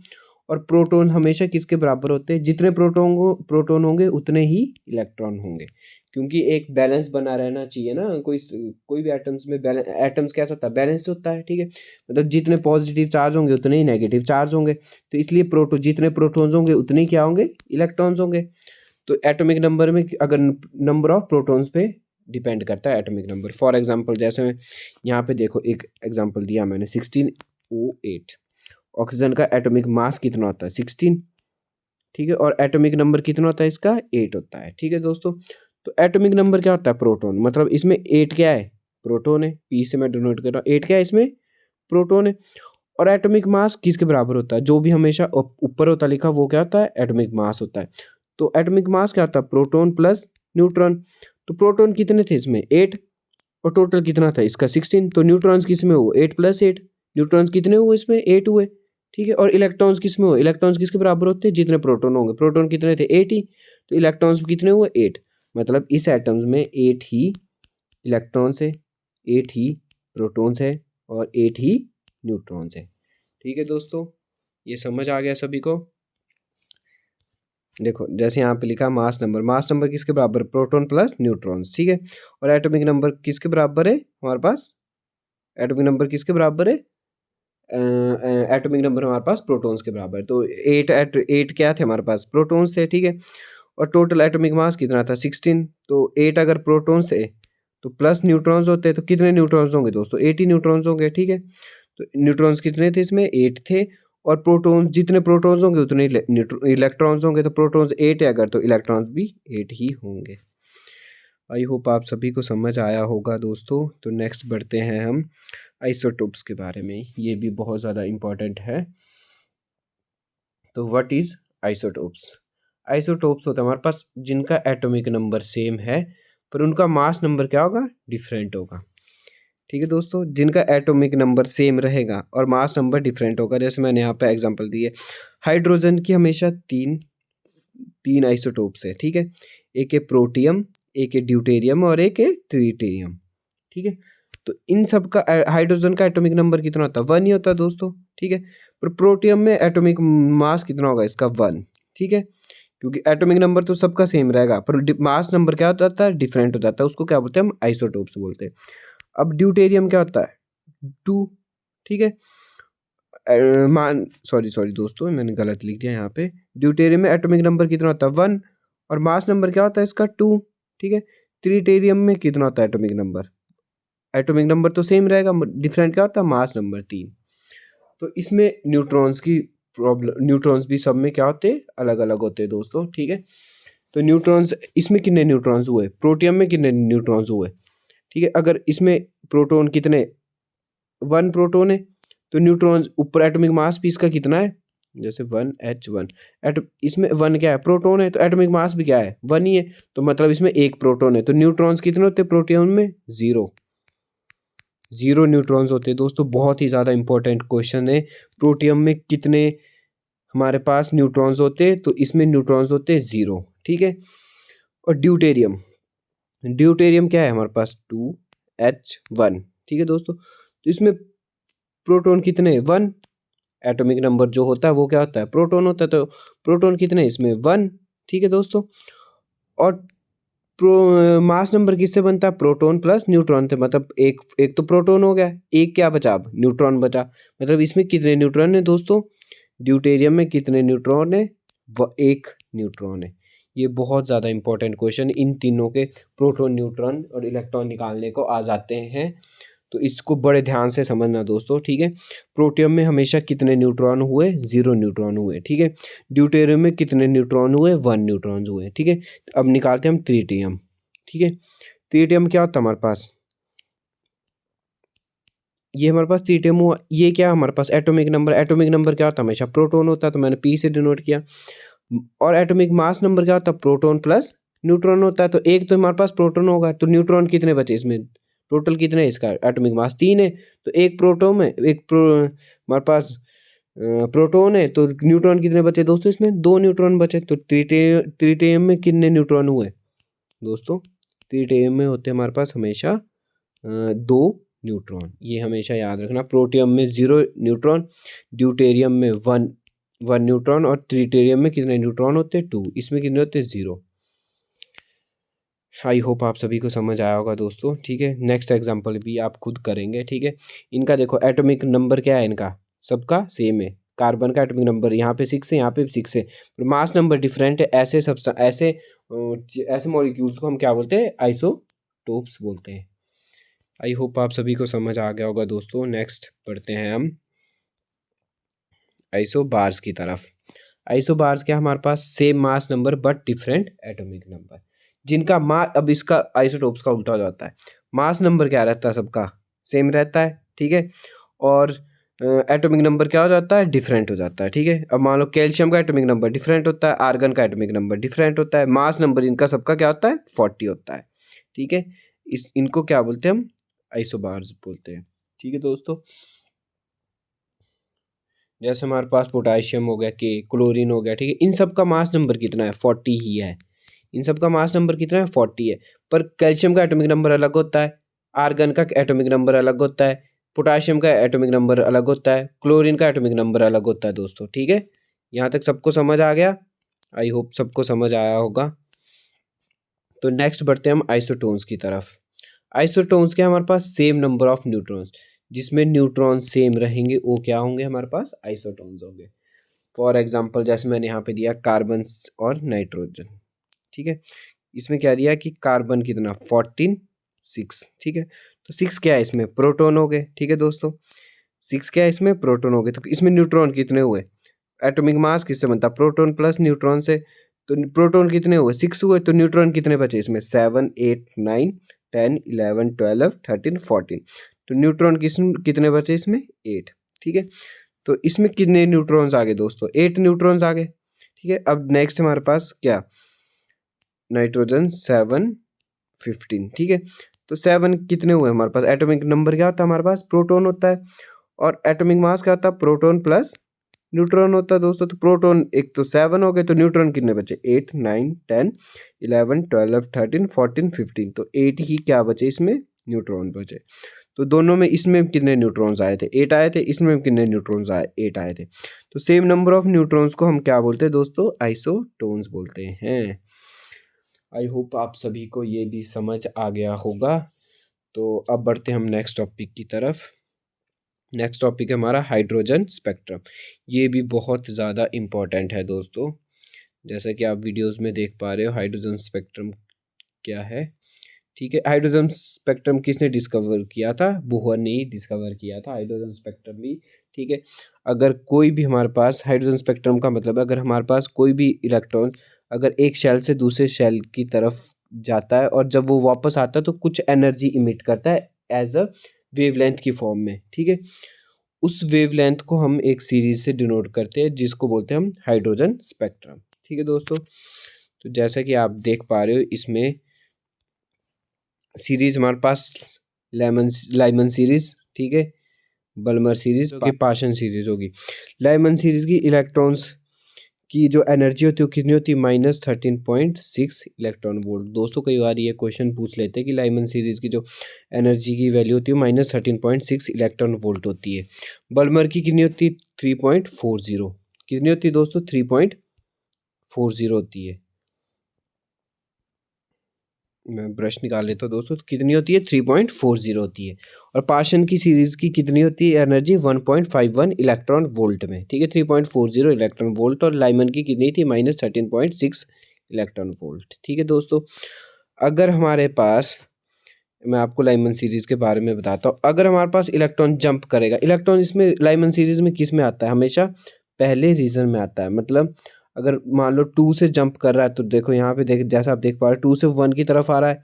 S1: और प्रोटॉन हमेशा किसके बराबर होते हैं, जितने प्रोटॉन होंगे उतने ही इलेक्ट्रॉन होंगे, क्योंकि एक बैलेंस बना रहना चाहिए ना। कोई भी एटम्स में एटम्स कैसा होता है, बैलेंस होता है, ठीक है। मतलब जितने पॉजिटिव चार्ज होंगे उतने ही नेगेटिव चार्ज होंगे, तो इसलिए जितने प्रोटॉन्स होंगे उतने ही क्या होंगे, इलेक्ट्रॉन्स होंगे। तो एटॉमिक नंबर में अगर नंबर ऑफ प्रोटॉन्स पे डिपेंड करता है एटॉमिक नंबर। फॉर एग्जांपल जैसे मैं यहाँ पे देखो एक एग्जांपल दिया मैंने 16O8, ऑक्सीजन का एटॉमिक मास कितना होता है 16, ठीक है। और एटॉमिक नंबर कितना होता है इसका 8 होता है, ठीक है दोस्तों। तो एटॉमिक नंबर क्या होता है, प्रोटॉन, मतलब इसमें 8 क्या है, प्रोटॉन है, पी से मैं डिनोट कर रहा हूँ, 8 क्या है इसमें, प्रोटॉन है। और एटॉमिक मास किसके बराबर होता है, जो भी हमेशा ऊपर होता लिखा वो क्या होता है, एटॉमिक मास होता है। तो एटॉमिक मास क्या होता है, प्रोटॉन प्लस न्यूट्रॉन। तो प्रोटॉन कितने थे इसमें 8, और टोटल कितना था इसका 16, तो न्यूट्रॉन्स किस में हुए 8 + 8, न्यूट्रॉन्स कितने हुए इसमें 8 हुए, ठीक है। और इलेक्ट्रॉन्स किस में हुए, इलेक्ट्रॉन्स किसके बराबर होते हैं, जितने प्रोटॉन होंगे, प्रोटॉन कितने थे 8 ही, तो इलेक्ट्रॉन्स कितने हुए 8, मतलब इस एटम्स में 8 ही इलेक्ट्रॉन्स है, 8 ही प्रोटॉन्स है, और 8 ही न्यूट्रॉन्स है, ठीक है दोस्तों। ये समझ आ गया सभी को। देखो जैसे यहाँ पे लिखा मास नंबर किसके बराबर, प्रोटॉन प्लस न्यूट्रॉन्स, ठीक है। और एटॉमिक नंबर किसके बराबर है हमारे पास, एटॉमिक नंबर किसके बराबर है, एटॉमिक नंबर हमारे पास प्रोटॉन्स के बराबर है। तो 8 क्या थे हमारे पास, प्रोटॉन्स थे, ठीक है। और टोटल एटॉमिक मास कितना था 16, तो 8 अगर प्रोटॉन्स थे तो प्लस न्यूट्रॉन्स होते हैं, तो कितने न्यूट्रॉन्स होंगे दोस्तों, 8 ही न्यूट्रॉन्स होंगे, ठीक है। तो न्यूट्रॉन्स कितने थे इसमें 8 थे, और प्रोटॉन्स जितने प्रोटॉन्स होंगे उतने इलेक्ट्रॉन्स होंगे, तो प्रोटॉन्स 8 है अगर, तो इलेक्ट्रॉन्स भी 8 ही होंगे। आई होप आप सभी को समझ आया होगा दोस्तों। तो नेक्स्ट बढ़ते हैं हम आइसोटोप्स के बारे में, ये भी बहुत ज़्यादा इम्पॉर्टेंट है। तो व्हाट इज आइसोटोप्स, आइसोटोप्स होता है हमारे पास जिनका एटॉमिक नंबर सेम है पर उनका मास नंबर क्या होगा, डिफरेंट होगा, ठीक है दोस्तों। जिनका एटॉमिक नंबर सेम रहेगा और मास नंबर डिफरेंट होगा, जैसे मैंने यहाँ पे एग्जांपल दी है, हाइड्रोजन की हमेशा तीन आइसोटोप्स है, ठीक है। एक है प्रोटियम, एक है ड्यूटेरियम और एक है ट्रिटियम, ठीक है। तो इन सब का हाइड्रोजन का एटॉमिक नंबर कितना होता है? 1 ही होता है दोस्तों, ठीक है। पर प्रोटियम में एटॉमिक मास कितना होगा इसका? 1, ठीक है। क्योंकि एटॉमिक नंबर तो सबका सेम रहेगा, पर मास नंबर क्या हो जाता है? डिफरेंट हो जाता है। उसको क्या बोलते हैं? हम आइसोटोप्स बोलते हैं। अब ड्यूटेरियम क्या होता है? 2, ठीक है। सॉरी दोस्तों, मैंने गलत लिख दिया यहाँ पे। ड्यूटेरियम में एटॉमिक नंबर कितना होता है? 1, और मास नंबर क्या होता है इसका? 2, ठीक है। ट्रिटेरियम में कितना होता है एटॉमिक नंबर? एटॉमिक नंबर तो सेम रहेगा, डिफरेंट क्या होता है? Mass number 3। तो इसमें न्यूट्रॉन्स की प्रॉब्लम, न्यूट्रॉन्स भी सब में क्या होते हैं? अलग अलग होते हैं दोस्तों, ठीक है। तो न्यूट्रॉन्स, इसमें कितने न्यूट्रॉन्स हुए? प्रोटियम में कितने न्यूट्रॉन्स हुए? ठीक है। अगर इसमें प्रोटॉन कितने? 1 प्रोटॉन है, तो न्यूट्रॉन्स ऊपर एटॉमिक मास भी इसका कितना है? जैसे 1H1, इसमें 1 क्या है? प्रोटॉन है, तो एटॉमिक मास भी क्या है? 1 ही है। तो मतलब इसमें 1 प्रोटॉन है, तो न्यूट्रॉन्स कितने होते हैं प्रोटियम में? 0 न्यूट्रॉन्स होते हैं दोस्तों। बहुत ही ज़्यादा इंपॉर्टेंट क्वेश्चन है। प्रोटियम में कितने हमारे पास न्यूट्रॉन्स होते हैं? तो इसमें न्यूट्रॉन्स होते हैं 0, ठीक है। और ड्यूटेरियम क्या है हमारे पास? 2H1, ठीक है दोस्तों। तो इसमें प्रोटॉन कितने? 1। एटॉमिक नंबर जो होता है वो क्या होता है? प्रोटॉन होता है। तो प्रोटॉन कितने इसमें? 1, ठीक है दोस्तों। और मास नंबर किससे बनता है? प्रोटॉन प्लस न्यूट्रॉन से। मतलब एक तो प्रोटॉन हो गया, एक क्या बचा? अब न्यूट्रॉन बचा। मतलब इसमें कितने न्यूट्रॉन है दोस्तों? ड्यूटेरियम में कितने न्यूट्रॉन है? 1 न्यूट्रॉन है। ये बहुत ज़्यादा इंपॉर्टेंट क्वेश्चन, इन तीनों के प्रोटॉन, न्यूट्रॉन और इलेक्ट्रॉन निकालने को आ जाते हैं। तो इसको बड़े ध्यान से समझना दोस्तों, ठीक है। प्रोटियम में हमेशा कितने न्यूट्रॉन हुए? 0 न्यूट्रॉन हुए, ठीक है। ड्यूटेरियम में कितने न्यूट्रॉन हुए? 1 न्यूट्रॉन हुए, ठीक है। अब निकालते हैं हम ट्रिटियम, ठीक है। ट्रिटियम क्या होता है हमारे पास? ये हमारे पास ट्रिटियम हुआ। ये क्या हमारे पास? एटॉमिक नंबर क्या होता है? हमेशा प्रोटॉन होता है, तो मैंने P से डिनोट किया। और एटॉमिक मास नंबर क्या होता है? प्रोटॉन प्लस न्यूट्रॉन होता है। तो एक तो हमारे पास प्रोटॉन होगा, तो न्यूट्रॉन कितने बचे इसमें? टोटल कितने है इसका? एटॉमिक मास 3 है, तो एक प्रोटॉन में हमारे पास प्रोटॉन है, तो न्यूट्रॉन कितने बचे दोस्तों? इसमें 2 न्यूट्रॉन बचे। तो ट्रिटियम में कितने न्यूट्रॉन हुए दोस्तों? ट्रिटियम में होते हैं हमारे पास हमेशा 2 न्यूट्रॉन। ये हमेशा याद रखना। प्रोटियम में 0 न्यूट्रॉन, ड्यूटेरियम में 1 न्यूट्रॉन, और ट्रिटियम में कितने न्यूट्रॉन होते हैं? 2। इसमें कितने होते हैं? 0। आई होप आप सभी को समझ आया होगा दोस्तों, ठीक है। नेक्स्ट एग्जांपल भी आप खुद करेंगे, ठीक है। इनका देखो एटॉमिक नंबर क्या है? इनका सबका सेम है। कार्बन का एटॉमिक नंबर यहाँ पे 6 है, यहाँ पे 6 है, पर मास नंबर डिफरेंट है। ऐसे मॉलिक्यूल्स को हम क्या बोलते हैं? आइसोटोप्स बोलते हैं। आई होप आप सभी को समझ आ गया होगा दोस्तों। नेक्स्ट बढ़ते हैं हम आइसोबार्स की तरफ। आइसोबार्स क्या हमारे पास? Same mass number but different atomic number, जिनका अब इसका आइसोटोप्स का उल्टा हो जाता है। मास नंबर क्या रहता है? सबका सेम रहता है, ठीक है। और एटॉमिक नंबर क्या हो जाता है? डिफरेंट हो जाता है, ठीक है। अब मान लो कैल्शियम का एटॉमिक नंबर डिफरेंट होता है, आर्गन का एटॉमिक नंबर डिफरेंट होता है, मास नंबर इनका सबका क्या होता है? 40 होता है, ठीक है। इनको क्या बोलते हैं हम? आइसोबार्स बोलते हैं, ठीक है दोस्तों। जैसे हमारे पास पोटाशियम हो गया, के क्लोरीन हो गया, ठीक है। इन सब का मास नंबर कितना है? 40 ही है। इन सब का मास नंबर कितना है? 40 है। पर कैल्शियम का एटॉमिक नंबर अलग होता है, आर्गन का एटॉमिक नंबर अलग होता है, पोटाशियम का एटॉमिक नंबर अलग होता है, क्लोरीन का एटॉमिक नंबर अलग होता है दोस्तों, ठीक है। यहाँ तक सबको समझ आ गया? आई होप सबको समझ आया होगा। तो नेक्स्ट बढ़ते हैं हम आइसोटोन्स की तरफ। आइसोटोन्स के हमारे पास सेम नंबर ऑफ न्यूट्रॉन्स, जिसमें न्यूट्रॉन सेम रहेंगे वो क्या होंगे हमारे पास? आइसोटोन्स होंगे। फॉर एग्जाम्पल जैसे मैंने यहाँ पे दिया कार्बन और नाइट्रोजन, ठीक है। इसमें क्या दिया कि कार्बन कितना? 14, 6, ठीक है। तो 6 क्या है इसमें? प्रोटॉन हो गए, ठीक है दोस्तों। 6 क्या है इसमें? प्रोटॉन हो गए। तो इसमें न्यूट्रॉन कितने हुए? एटॉमिक मास किससे बनता है? प्रोटॉन प्लस न्यूट्रॉन से। तो प्रोटॉन कितने हुए? 6 हुए। तो न्यूट्रॉन कितने बचे इसमें? 7, 8, 9, 10, 11, 12, 13, 14। तो न्यूट्रॉन कितने बचे इसमें? 8, ठीक है। तो इसमें कितने न्यूट्रॉन्स आ गए दोस्तों? 8 न्यूट्रॉन्स आ गए, ठीक है। अब नेक्स्ट हमारे पास क्या? नाइट्रोजन 7, 15, ठीक है। तो 7 कितने हुए हमारे पास? एटॉमिक नंबर क्या होता है हमारे पास? प्रोटॉन होता है। और एटॉमिक मास क्या होता है? प्रोटॉन प्लस न्यूट्रॉन होता है दोस्तों। तो प्रोटॉन एक तो 7 हो गए, तो न्यूट्रॉन कितने बचे? 8, 9, 10, 11, 12, 13, 14, 15। तो 8 ही क्या बचे इसमें? न्यूट्रॉन बचे। तो दोनों में इसमें कितने न्यूट्रॉन्स आए थे, 8 आए थे, इसमें कितने न्यूट्रॉन्स आए, 8 आए थे। तो सेम नंबर ऑफ न्यूट्रॉन्स को हम क्या बोलते हैं दोस्तों, आइसोटोन्स बोलते हैं। आई होप आप सभी को ये भी समझ आ गया होगा। तो अब बढ़ते हैं हम नेक्स्ट टॉपिक की तरफ। नेक्स्ट टॉपिक है हमारा हाइड्रोजन स्पेक्ट्रम। ये भी बहुत ज़्यादा इम्पोर्टेंट है दोस्तों, जैसा कि आप वीडियोस में देख पा रहे हो हाइड्रोजन स्पेक्ट्रम क्या है। ठीक है, हाइड्रोजन स्पेक्ट्रम किसने डिस्कवर किया था, बोहर ने ही डिस्कवर किया था हाइड्रोजन स्पेक्ट्रम भी। ठीक है, अगर कोई भी हमारे पास हाइड्रोजन स्पेक्ट्रम का मतलब है, अगर हमारे पास कोई भी इलेक्ट्रॉन अगर एक शेल से दूसरे शेल की तरफ जाता है और जब वो वापस आता है तो कुछ एनर्जी इमिट करता है एज अ वेवलेंथ की फॉर्म में। ठीक है, उस वेवलेंथ को हम एक सीरीज से डिनोट करते हैं जिसको बोलते हैं हम हाइड्रोजन स्पेक्ट्रम। ठीक है दोस्तों, तो जैसा कि आप देख पा रहे हो इसमें सीरीज हमारे पास लाइमन सीरीज, ठीक है, बल्मर सीरीज होगी, पाशन सीरीज होगी। लाइमन सीरीज की इलेक्ट्रॉन्स की जो एनर्जी होती है वो कितनी होती है, -13.6 इलेक्ट्रॉन वोल्ट। दोस्तों कई बार ये क्वेश्चन पूछ लेते हैं कि लाइमन सीरीज की जो एनर्जी की वैल्यू होती है -13.6 इलेक्ट्रॉन वोल्ट होती है। बल्मर की कितनी होती है, 3.40। कितनी होती है दोस्तों, 3.40 होती है। मैं ब्रश निकाल लेता हूँ दोस्तों, तो कितनी होती है, 3.40 होती है। और पाशन की सीरीज की कितनी होती है एनर्जी, 1.51 इलेक्ट्रॉन वोल्ट में। ठीक है, 3.40 इलेक्ट्रॉन वोल्ट। और लाइमन की कितनी थी, -13.6 इलेक्ट्रॉन वोल्ट। ठीक है दोस्तों, अगर हमारे पास, मैं आपको लाइमन सीरीज के बारे में बताता हूँ, अगर हमारे पास इलेक्ट्रॉन जंप करेगा, इलेक्ट्रॉन इसमें लाइमन सीरीज में किस में आता है, हमेशा पहले रीजन में आता है। मतलब अगर मान लो 2 से जंप कर रहा है तो देखो यहाँ पे देख, जैसा आप देख पा रहे हो 2 से 1 की तरफ आ रहा है,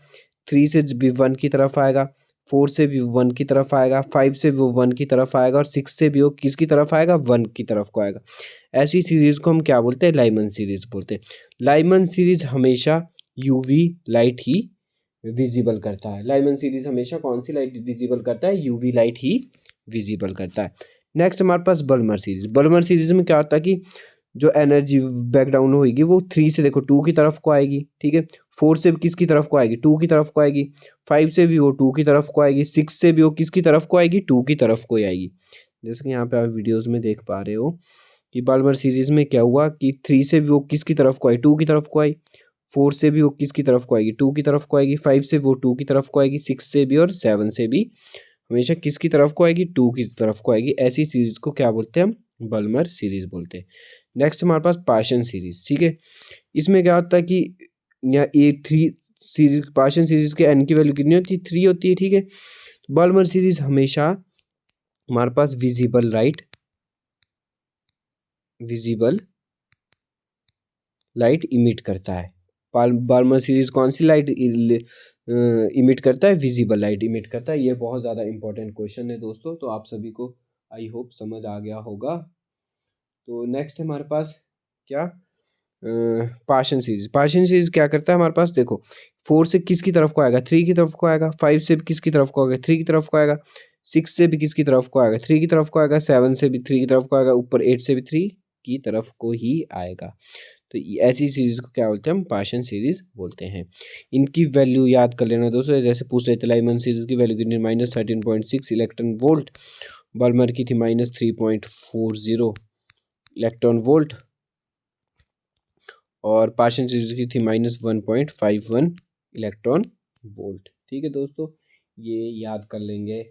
S1: 3 से भी 1 की तरफ आएगा, 4 से भी 1 की तरफ आएगा, 5 से भी 1 की तरफ आएगा, और 6 से भी वो किसकी तरफ आएगा, 1 की तरफ को आएगा। ऐसी सीरीज को हम क्या बोलते हैं, लाइमन सीरीज बोलते हैं। लाइमन सीरीज हमेशा यूवी लाइट ही विजिबल करता है। लाइमन सीरीज हमेशा कौन सी लाइट विजिबल करता है, यूवी लाइट ही विजिबल करता है। नेक्स्ट हमारे पास बल्मर सीरीज। बल्मर सीरीज में क्या होता है कि जो एनर्जी बैक डाउन होगी वो 3 से देखो 2 की तरफ को आएगी। ठीक है, 4 से भी किसकी तरफ को आएगी, 2 की तरफ को आएगी, 5 से भी वो 2 की तरफ को आएगी, 6 से भी वो किसकी तरफ को आएगी, 2 की तरफ को ही आएगी। जैसे कि यहाँ पे आप वीडियोस में देख पा रहे हो कि बल्मर सीरीज में क्या हुआ कि 3 से भी वो किसकी तरफ को आई, 2 की तरफ को आई, 4 से भी वो किसकी तरफ को आएगी, 2 की तरफ को आएगी, 5 से वो 2 की तरफ को आएगी, 6 से भी और 7 से भी हमेशा किसकी तरफ को आएगी, 2 की तरफ को आएगी। ऐसी सीरीज को क्या बोलते हैं हम, बल्मर सीरीज बोलते हैं। नेक्स्ट हमारे पास पाशन सीरीज। ठीक है, इसमें क्या होता है कि यहाँ ए थ्री सीरीज, पाशन सीरीज के एन की वैल्यू कितनी होती है, 3 होती है। ठीक है, बल्मर सीरीज हमेशा हमारे पास विजिबल लाइट इमिट करता है। बाल्मर सीरीज कौन सी लाइट इमिट करता है, विजिबल लाइट इमिट करता है। ये बहुत ज़्यादा इंपॉर्टेंट क्वेश्चन है दोस्तों, तो आप सभी को आई होप समझ आ गया होगा। तो नेक्स्ट है हमारे पास क्या, पाशन सीरीज। पाशन सीरीज क्या करता है हमारे पास, देखो 4 से किसकी तरफ को आएगा, 3 की तरफ को आएगा, 5 से भी किसकी तरफ को आएगा, 3 की तरफ को आएगा, 6 से भी किसकी तरफ को आएगा, 3 की तरफ को आएगा, 7 से भी 3 की तरफ को आएगा, ऊपर 8 से भी 3 की तरफ को ही आएगा। तो ऐसी सीरीज को क्या बोलते हैं हम, पाशन सीरीज बोलते हैं। इनकी वैल्यू याद कर लेना दोस्तों, जैसे पूछ रहे थे लाइमन सीरीज की वैल्यू कितनी, -13.6 इलेक्ट्रॉन वोल्ट। बल्मर की थी -3.40 इलेक्ट्रॉन वोल्ट। और पाशन सीरीज की थी -1.51 इलेक्ट्रॉन वोल्ट। ठीक है दोस्तों, ये याद कर लेंगे,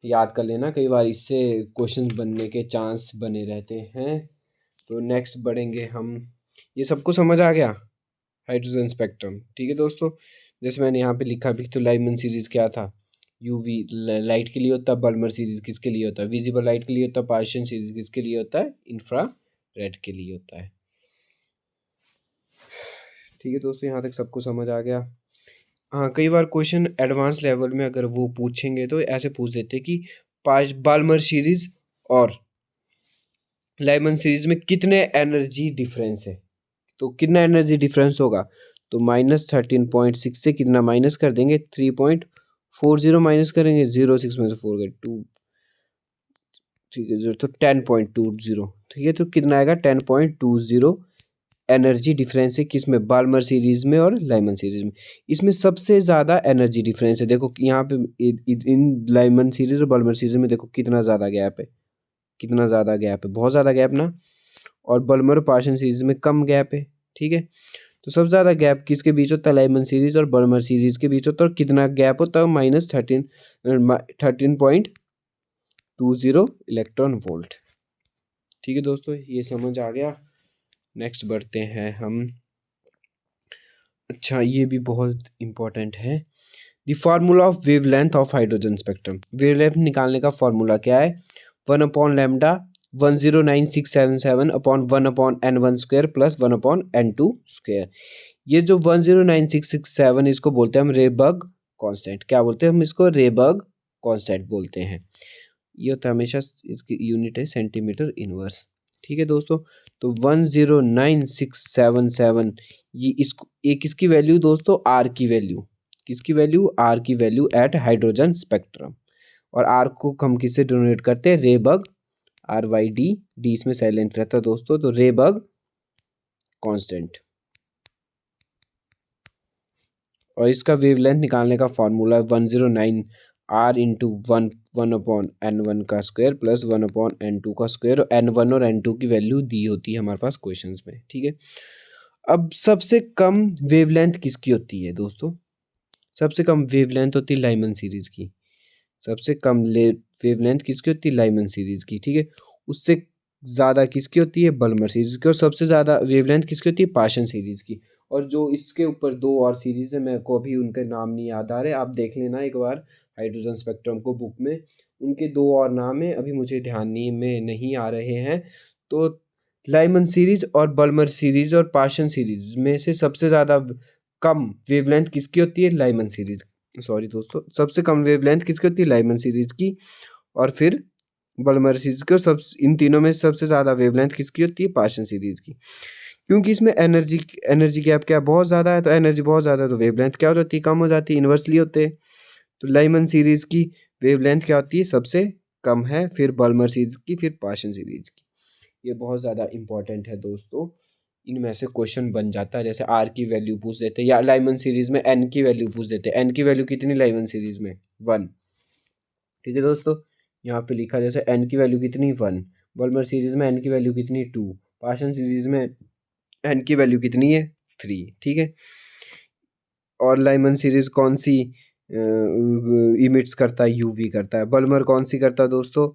S1: याद कर लेना, कई बार इससे क्वेश्चन बनने के चांस बने रहते हैं। तो नेक्स्ट बढ़ेंगे हम, ये सबको समझ आ गया हाइड्रोजन स्पेक्ट्रम। ठीक है दोस्तों, जैसे मैंने यहाँ पे लिखा भी, तो लाइमन सीरीज क्या था, यूवी लाइट के लिए होता है, बल्मर सीरीज किसके लिए होता है, विजिबल लाइट के लिए होता है, पार्शियन सीरीज किसके लिए होता है, इंफ्रारेड के लिए होता है। ठीक है दोस्तों, यहाँ तक सबको समझ आ गया। हाँ, कई बार क्वेश्चन एडवांस लेवल में अगर वो पूछेंगे तो ऐसे पूछ देते कि बाल्मर सीरीज और लाइमन सीरीज में कितने एनर्जी डिफरेंस है, तो कितना एनर्जी डिफरेंस होगा, तो -13.6 से कितना माइनस कर देंगे, 3.40 माइनस करेंगे, 0.6 में से 4 गए 2, ठीक है 0, तो 10.20। ठीक है, तो कितना आएगा, 10.20 एनर्जी डिफरेंस है किसमें, बाल्मर सीरीज में और लाइमन सीरीज में। इसमें सबसे ज़्यादा एनर्जी डिफरेंस है। देखो यहाँ पे इन लाइमन सीरीज और बाल्मर सीरीज में देखो कितना ज़्यादा गैप है, कितना ज़्यादा गैप है, बहुत ज़्यादा गैप ना। और बाल्मर पार्शियल सीरीज में कम गैप है, ठीक है। तो सबसे ज़्यादा गैप किसके बीच होता है, लाइमन सीरीज और बाल्मर सीरीज के बीच होता है। और कितना गैप होता है, -13.20 इलेक्ट्रॉन वोल्ट। ठीक है दोस्तों, ये समझ आ गया। नेक्स्ट बढ़ते हैं हम। अच्छा, ये भी बहुत इंपॉर्टेंट है। The formula of wavelength of hydrogen spectrum. Wavelength निकालने का फार्मूला क्या है, 1/λ 109677/1/n1² प्लस 1/n2²। ये जो 109667 इसको बोलते हैं हम रेबर्ग कांस्टेंट। क्या बोलते हैं हम इसको, रेबर्ग कांस्टेंट बोलते हैं। ये होता है हमेशा, इसकी यूनिट है सेंटीमीटर इनवर्स। ठीक है दोस्तों, तो 109677 ये इसको, ये किसकी वैल्यू दोस्तों, आर की वैल्यू, किसकी वैल्यू, आर की वैल्यू एट हाइड्रोजन स्पेक्ट्रम। और आर को हम किससे डिनोट करते हैं, रेबर्ग, RYD, डी इसमें साइलेंट रहता है दोस्तों, तो रेबर्ग कांस्टेंट। और इसका वेवलेंथ निकालने का formula 109 R into 1/n1² plus 1/n2²। और n1 और n2 की वैल्यू दी होती है हमारे पास क्वेश्चंस में, ठीक है। अब सबसे कम वेवलेंथ किसकी होती है दोस्तों, सबसे कम वेवलेंथ होती है लाइमन सीरीज की। सबसे कम वेवलेंथ किसकी होती है, लाइमन सीरीज की, ठीक है। उससे ज़्यादा किसकी होती है, बल्मर सीरीज की। और सबसे ज़्यादा वेवलेंथ किसकी होती है, पाशन सीरीज की। और जो इसके ऊपर दो और सीरीज है, मेरे को अभी उनके नाम नहीं याद आ रहे, आप देख लेना एक बार हाइड्रोजन स्पेक्ट्रम को बुक में, उनके दो और नाम है, अभी मुझे ध्यान नहीं आ रहे हैं। तो लाइमन सीरीज और बल्मर सीरीज और पाशन सीरीज में से सबसे ज़्यादा कम वेवलेंथ किसकी होती है, लाइमन सीरीज, सॉरी दोस्तों, सबसे कम वेवलेंथ किसकी होती है, लाइमन सीरीज की। और फिर बल्मर सीरीज की। और सब इन तीनों में सबसे ज़्यादा वेवलेंथ किसकी होती है, पाशन सीरीज की। क्योंकि इसमें एनर्जी गैप क्या बहुत ज़्यादा है, तो एनर्जी बहुत ज़्यादा है तो वेवलेंथ क्या हो जाती है, कम हो जाती है, इन्वर्सली होते हैं। तो लाइमन सीरीज की वेवलेंथ क्या होती है, सबसे कम है, फिर बल्मर सीरीज की, फिर पाशन सीरीज की। ये बहुत ज़्यादा इंपॉर्टेंट है दोस्तों, इनमें से क्वेश्चन बन जाता है। जैसे आर की वैल्यू पूछ देते हैं, या लाइमन सीरीज में एन की वैल्यू पूछ देते हैं। एन की वैल्यू कितनी लाइमन सीरीज में, 1, ठीक है दोस्तों। यहाँ पे लिखा जैसे एन की वैल्यू कितनी, 1। बल्मर सीरीज में एन की वैल्यू कितनी, 2। पाशन सीरीज में एन की वैल्यू कितनी है, 3, ठीक है। और लाइमन सीरीज कौन सी इमिट्स करता है, यूवी करता है। बल्मर कौन सी करता है दोस्तों,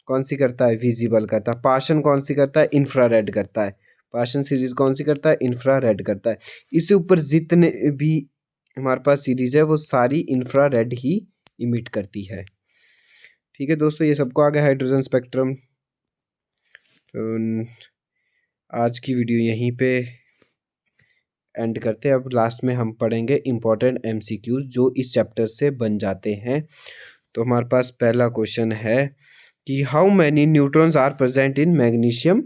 S1: कौन सी करता है, विजिबल करता है। पाशन कौन सी करता है, इंफ्रारेड करता है। पाशन सीरीज कौन सी करता है, इंफ्रारेड करता है। इससे ऊपर जितने भी हमारे पास सीरीज है वो सारी इंफ्रारेड ही इमिट करती है, ठीक है दोस्तों। ये सबको आ गया हाइड्रोजन स्पेक्ट्रम। तो आज की वीडियो यहीं पे एंड करते हैं। अब लास्ट में हम पढ़ेंगे इम्पोर्टेंट MCQs जो इस चैप्टर से बन जाते हैं। तो हमारे पास पहला क्वेश्चन है कि how many neutrons are present in magnesium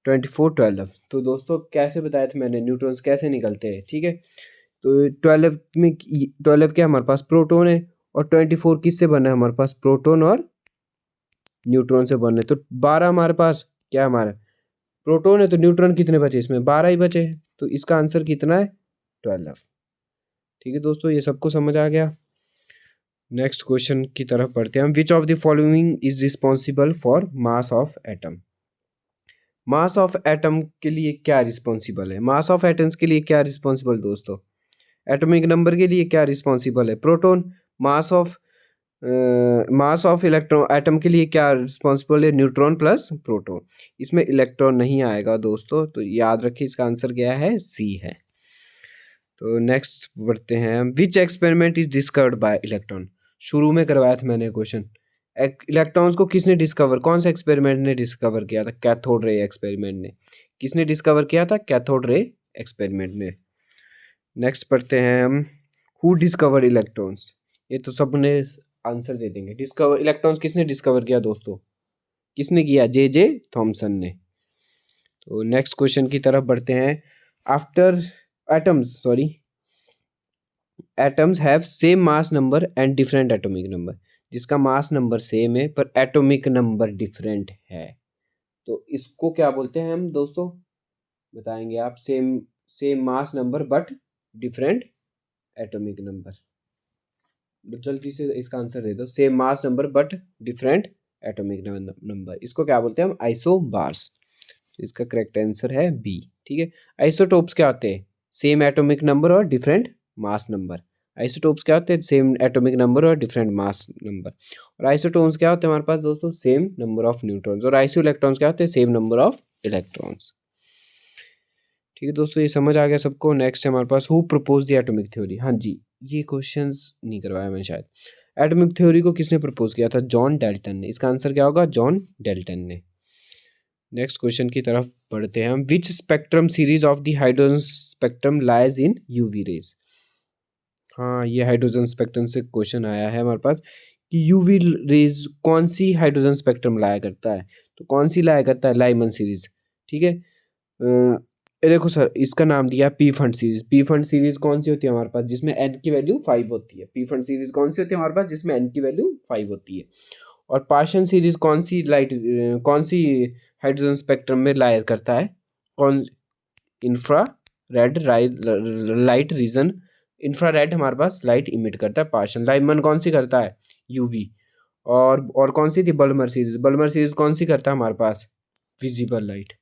S1: 2412। तो दोस्तों कैसे बताया था मैंने, न्यूट्रॉन्स कैसे निकलते हैं, ठीक है। तो 12 क्या हमारे पास प्रोटॉन है, और 24 किससे बना है, हमारे पास प्रोटॉन और न्यूट्रॉन से बने। तो 12 हमारे पास क्या, हमारा प्रोटॉन है, तो न्यूट्रॉन कितने बचे, इसमें 12 ही बचे। तो इसका आंसर कितना है, 12। ठीक है दोस्तों, ये सबको समझ आ गया। नेक्स्ट क्वेश्चन की तरफ बढ़ते हैं हम। Which of the following is responsible for mass of atom. Mass of atom के लिए क्या रिस्पॉन्सिबल है, मास ऑफ एटम्स के लिए क्या रिस्पॉन्सिबल दोस्तों, एटॉमिक नंबर के लिए क्या रिस्पॉन्सिबल है, proton. Mass of electron atom के लिए क्या रिस्पॉन्सिबल है, न्यूट्रॉन प्लस प्रोटॉन। इसमें इलेक्ट्रॉन नहीं आएगा दोस्तों, तो याद रखिए इसका आंसर क्या है, सी है। तो नेक्स्ट बढ़ते हैं हम। Which experiment is discovered by electron. शुरू में करवाया था मैंने क्वेश्चन, इलेक्ट्रॉन्स को किसने डिस्कवर, कौन सा एक्सपेरिमेंट ने डिस्कवर किया था, कैथोड रे एक्सपेरिमेंट ने। किसने डिस्कवर किया था, कैथोड रे एक्सपेरिमेंट ने। नेक्स्ट पढ़ते हैं हम। Who discover electrons. ये तो सबने आंसर दे देंगे। डिस्कवर इलेक्ट्रॉन्स किसने डिस्कवर किया दोस्तों, किसने किया, जे थॉमसन ने। तो नेक्स्ट क्वेश्चन की तरफ बढ़ते हैं। After atoms have same mass number and different atomic number. जिसका मास नंबर सेम है पर एटॉमिक नंबर डिफरेंट है, तो इसको क्या बोलते हैं हम दोस्तों, बताएंगे आप? Same same mass number but different atomic number. जल्दी से इसका आंसर दे दो। Same mass number but different atomic number, इसको क्या बोलते हैं हम? आइसोबार्स। तो इसका करेक्ट आंसर है बी। ठीक है। आइसोटोप्स क्या होते हैं? सेम एटॉमिक नंबर और डिफरेंट मास नंबर। आइसोटोप्स क्या होते हैं? सेम एटॉमिक नंबर और डिफरेंट मास नंबर। और आइसोटोन्स क्या होते हैं हमारे पास दोस्तों? Same number of neutrons. और आइसो इलेक्ट्रॉन्स क्या होते हैं? Same number of electrons. ठीक है दोस्तों, ये समझ आ गया सबको। नेक्स्ट है हमारे पास, who propose the atomic theory. हाँ जी, ये क्वेश्चंस नहीं करवाया मैंने शायद। एटॉमिक थ्योरी को किसने प्रपोज किया था? जॉन डेल्टन ने। इसका आंसर क्या होगा? जॉन डेल्टन ने। नेक्स्ट क्वेश्चन की तरफ बढ़ते हैं हम। Which spectrum series of the hydrogen spectrum lies in UV rays. हाँ, ये हाइड्रोजन स्पेक्ट्रम से क्वेश्चन आया है हमारे पास कि यूवी रेज कौन सी हाइड्रोजन स्पेक्ट्रम लाया करता है। तो कौन सी लाया करता है? Lyman series. ठीक है। ये देखो सर, इसका नाम दिया P fund series. P fund series कौन सी होती है हमारे पास? जिसमें एन की वैल्यू 5 होती है। पी फंड सीरीज कौन सी होती है हमारे पास? जिसमें एन की वैल्यू 5 होती है। और पार्शियल सीरीज कौन सी हाइड्रोजन स्पेक्ट्रम में लाया करता है? कौन? Infrared light region. Infrared हमारे पास लाइट इमिट करता है। पार्शियल लाइमन कौन सी करता है? यूवी। और कौन सी थी? बल्मर सीरीज। बल्मर सीरीज कौन सी करता है हमारे पास? Visible light.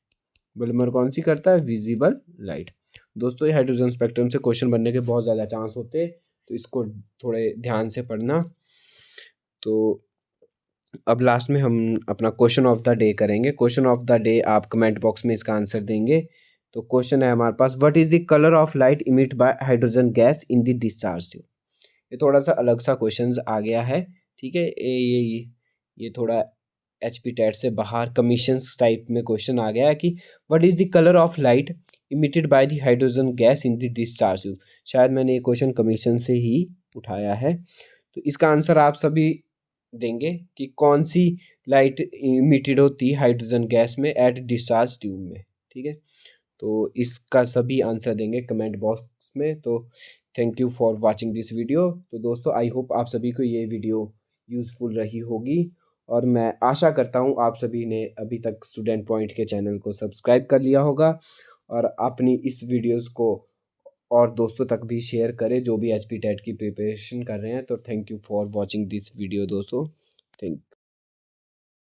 S1: बल्मर कौन सी करता है? Visible light. दोस्तों, ये हाइड्रोजन स्पेक्ट्रम से क्वेश्चन बनने के बहुत ज़्यादा चांस होते हैं, तो इसको थोड़े ध्यान से पढ़ना। तो अब लास्ट में हम अपना क्वेश्चन ऑफ द डे करेंगे। क्वेश्चन ऑफ द डे आप कमेंट बॉक्स में इसका आंसर देंगे। तो क्वेश्चन है हमारे पास, what is the colour of light emit by hydrogen gas in the discharge tube. ये थोड़ा सा अलग सा क्वेश्चन आ गया है। ठीक है। ये थोड़ा एच पी टेट से बाहर कमीशन टाइप में क्वेश्चन आ गया है कि what is the colour of light emitted by the hydrogen gas in the discharge tube. शायद मैंने ये क्वेश्चन कमीशन से ही उठाया है। तो इसका आंसर आप सभी देंगे कि कौन सी लाइट इमिटेड होती है हाइड्रोजन गैस में एट डिस्चार्ज ट्यूब में। ठीक है। तो इसका सभी आंसर देंगे कमेंट बॉक्स में। तो thank you for watching this video. तो दोस्तों, आई होप आप सभी को ये वीडियो यूज़फुल रही होगी, और मैं आशा करता हूँ आप सभी ने अभी तक स्टूडेंट पॉइंट के चैनल को सब्सक्राइब कर लिया होगा, और अपनी इस वीडियोस को और दोस्तों तक भी शेयर करें जो भी एचपी टेट की प्रिपरेशन कर रहे हैं। तो thank you for watching this video दोस्तों। थैंक